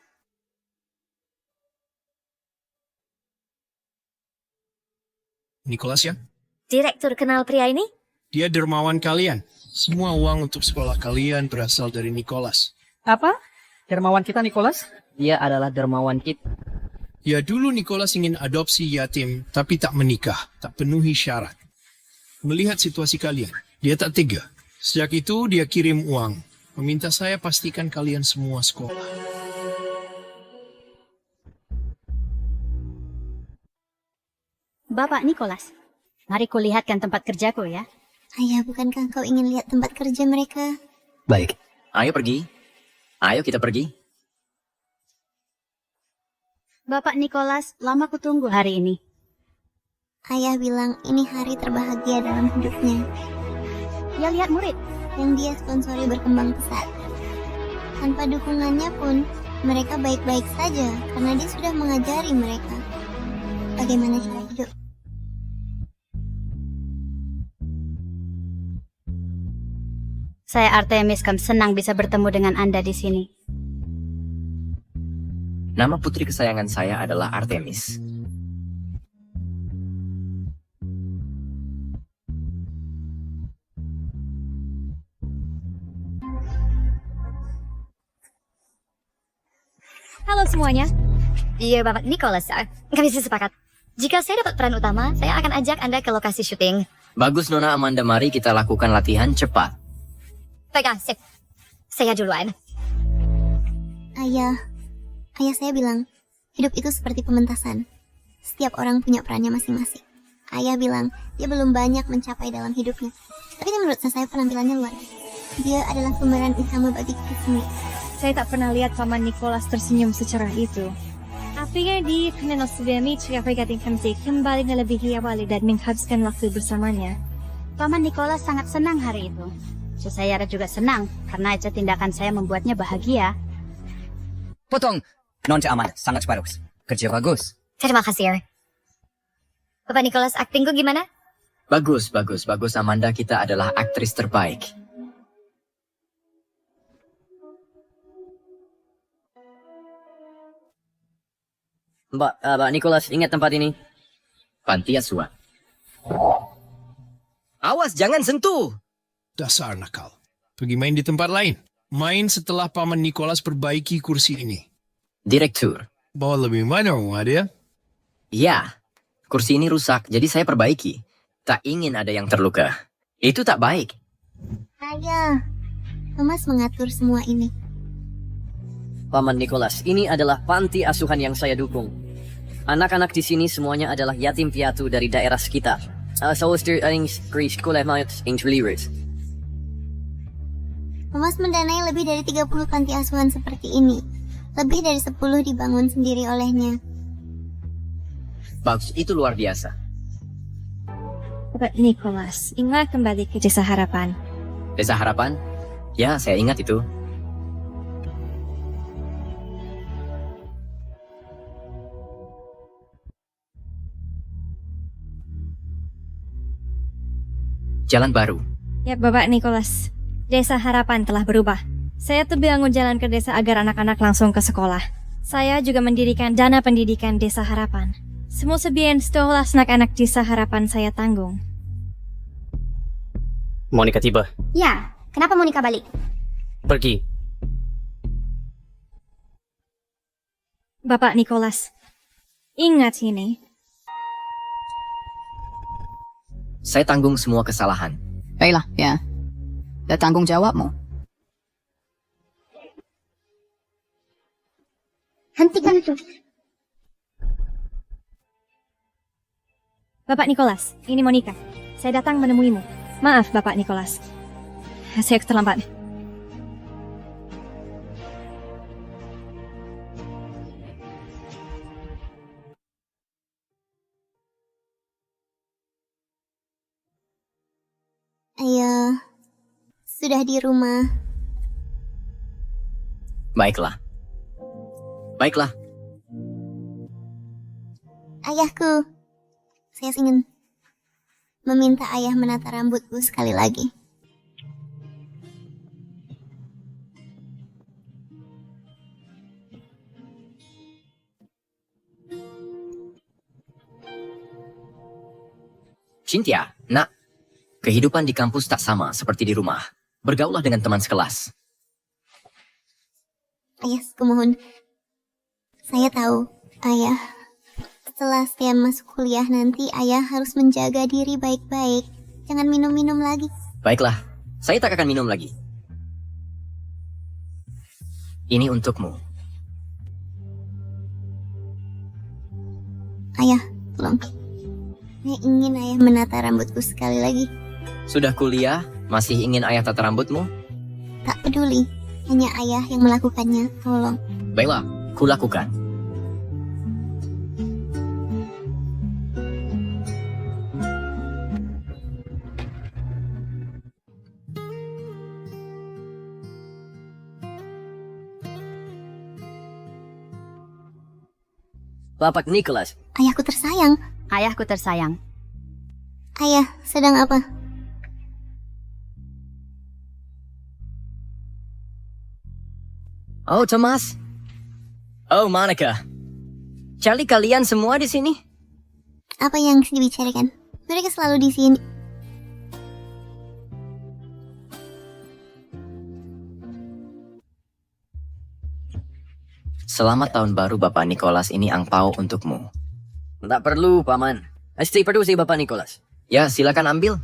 Nicholas ya? Direktur kenal pria ini? Dia dermawan kalian. Semua uang untuk sekolah kalian berasal dari Nicholas. Apa? Dermawan kita Nicholas? Dia adalah dermawan kita. Ya dulu Nicholas ingin adopsi yatim, tapi tak menikah, tak penuhi syarat. Melihat situasi kalian, dia tak tega. Sejak itu dia kirim uang, meminta saya pastikan kalian semua sekolah. Bapak Nicholas, mari kulihatkan tempat kerjaku ya. Ayah, bukankah kau ingin lihat tempat kerja mereka? Baik. Ayo pergi. Ayo kita pergi. Bapak Nicholas, lama kutunggu hari ini. Ayah bilang ini hari terbahagia dalam hidupnya. Ya lihat murid yang dia sponsori berkembang pesat. Tanpa dukungannya pun, mereka baik-baik saja karena dia sudah mengajari mereka bagaimana cara hidup. Saya Artemis senang bisa bertemu dengan Anda di sini. Nama putri kesayangan saya adalah Artemis. Halo semuanya. Iya, Bapak Nicholas. Kami sepakat. Jika saya dapat peran utama, saya akan ajak Anda ke lokasi syuting. Bagus, Nona Amanda. Mari kita lakukan latihan cepat. Baiklah, sip. Saya duluan. Ayah saya bilang, hidup itu seperti pementasan. Setiap orang punya perannya masing-masing. Ayah bilang, dia belum banyak mencapai dalam hidupnya. Tapi menurut saya penampilannya luar biasa. Dia adalah pemeran utama bagi kita semua. Saya tak pernah lihat Paman Nicholas tersenyum secerah itu. Apinya di Kenal Suami Triapai Kamsi kembali melebihi awali dan menghabiskan waktu bersamanya. Paman Nicholas sangat senang hari itu. Saya juga senang, karena itu tindakan saya membuatnya bahagia. Potong. Non aman, sangat bagus. Kerja bagus. Terima kasih, Er. Bapak Nicholas, aktingku gimana? Bagus, bagus, bagus. Amanda, kita adalah aktris terbaik. Mbak Nicholas, ingat tempat ini? Panti asuhan. Awas, jangan sentuh. Dasar nakal. Pergi main di tempat lain. Main setelah Paman Nicholas perbaiki kursi ini. Direktur. Bawa lebih mana, dia? Ya, kursi ini rusak, jadi saya perbaiki. Tak ingin ada yang terluka. Itu tak baik. Ayah, Thomas mengatur semua ini. Paman Nicholas, ini adalah panti asuhan yang saya dukung. Anak-anak di sini semuanya adalah yatim piatu dari daerah sekitar. Thomas mendanai lebih dari 30 panti asuhan seperti ini. Lebih dari 10 dibangun sendiri olehnya. Bagus, itu luar biasa. Bapak Nicholas, ingat kembali ke Desa Harapan. Desa Harapan? Ya, saya ingat itu. Jalan baru. Ya, Bapak Nicholas. Desa Harapan telah berubah. Saya terbangun jalan ke desa agar anak-anak langsung ke sekolah. Saya juga mendirikan dana pendidikan Desa Harapan. Semua sebagian sekolah anak-anak Desa Harapan saya tanggung. Monica tiba. Ya, kenapa Monica balik? Pergi. Bapak Nicholas, ingat ini. Saya tanggung semua kesalahan. Baiklah, ya. Dan tanggung jawabmu. Hentikan itu. Bapak Nicholas, ini Monica. Saya datang menemuimu. Maaf, Bapak Nicholas. Saya terlambat. Ayah, sudah di rumah. Baiklah. Baiklah. Ayahku, saya ingin meminta ayah menata rambutku sekali lagi. Cynthia, nak. Kehidupan di kampus tak sama seperti di rumah. Bergaulah dengan teman sekelas. Ayah, kumohon. Saya tahu, ayah. Setelah saya masuk kuliah nanti, ayah harus menjaga diri baik-baik. Jangan minum-minum lagi. Baiklah, saya tak akan minum lagi. Ini untukmu. Ayah, tolong. Saya ingin ayah menata rambutku sekali lagi. Sudah kuliah, masih ingin ayah tata rambutmu? Tak peduli, hanya ayah yang melakukannya, tolong. Baiklah, kulakukan. Bapak Nicholas. Ayahku tersayang. Ayahku tersayang. Ayah, sedang apa? Oh, Thomas. Oh, Monica. Cari kalian semua di sini? Apa yang dibicarakan? Mereka selalu di sini. Selamat tahun baru, Bapak Nicholas. Ini angpau untukmu. Tak perlu, Paman. Pasti perlu sih, Bapak Nicholas. Ya, silakan ambil.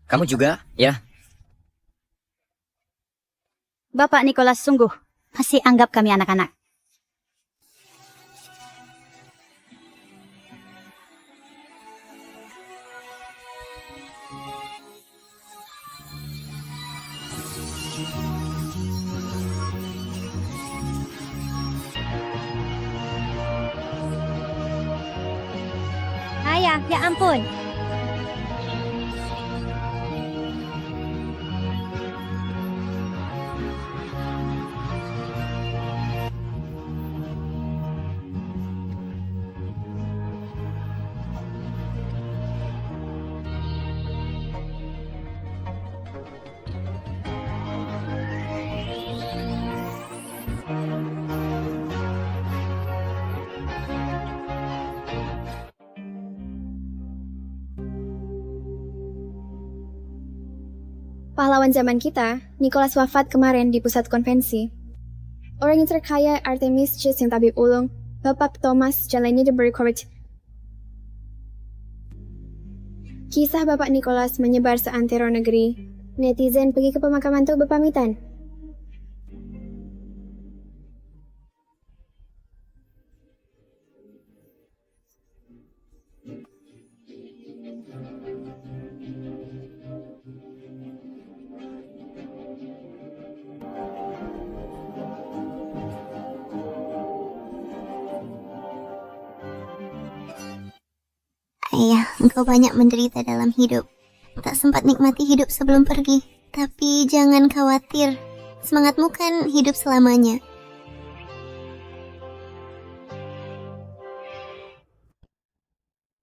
Kamu juga, ya? Bapak Nicholas sungguh masih anggap kami anak-anak. Ayah, ya ampun. Pahlawan zaman kita, Nicholas wafat kemarin di pusat konvensi. Orang yang terkaya Artemis Ches yang tabib ulung, Bapak Thomas jalani diberi COVID. Kisah Bapak Nicholas menyebar seantero negeri. Netizen pergi ke pemakaman untuk berpamitan. Ayah, engkau banyak menderita dalam hidup. Tak sempat nikmati hidup sebelum pergi. Tapi jangan khawatir, semangatmu kan hidup selamanya.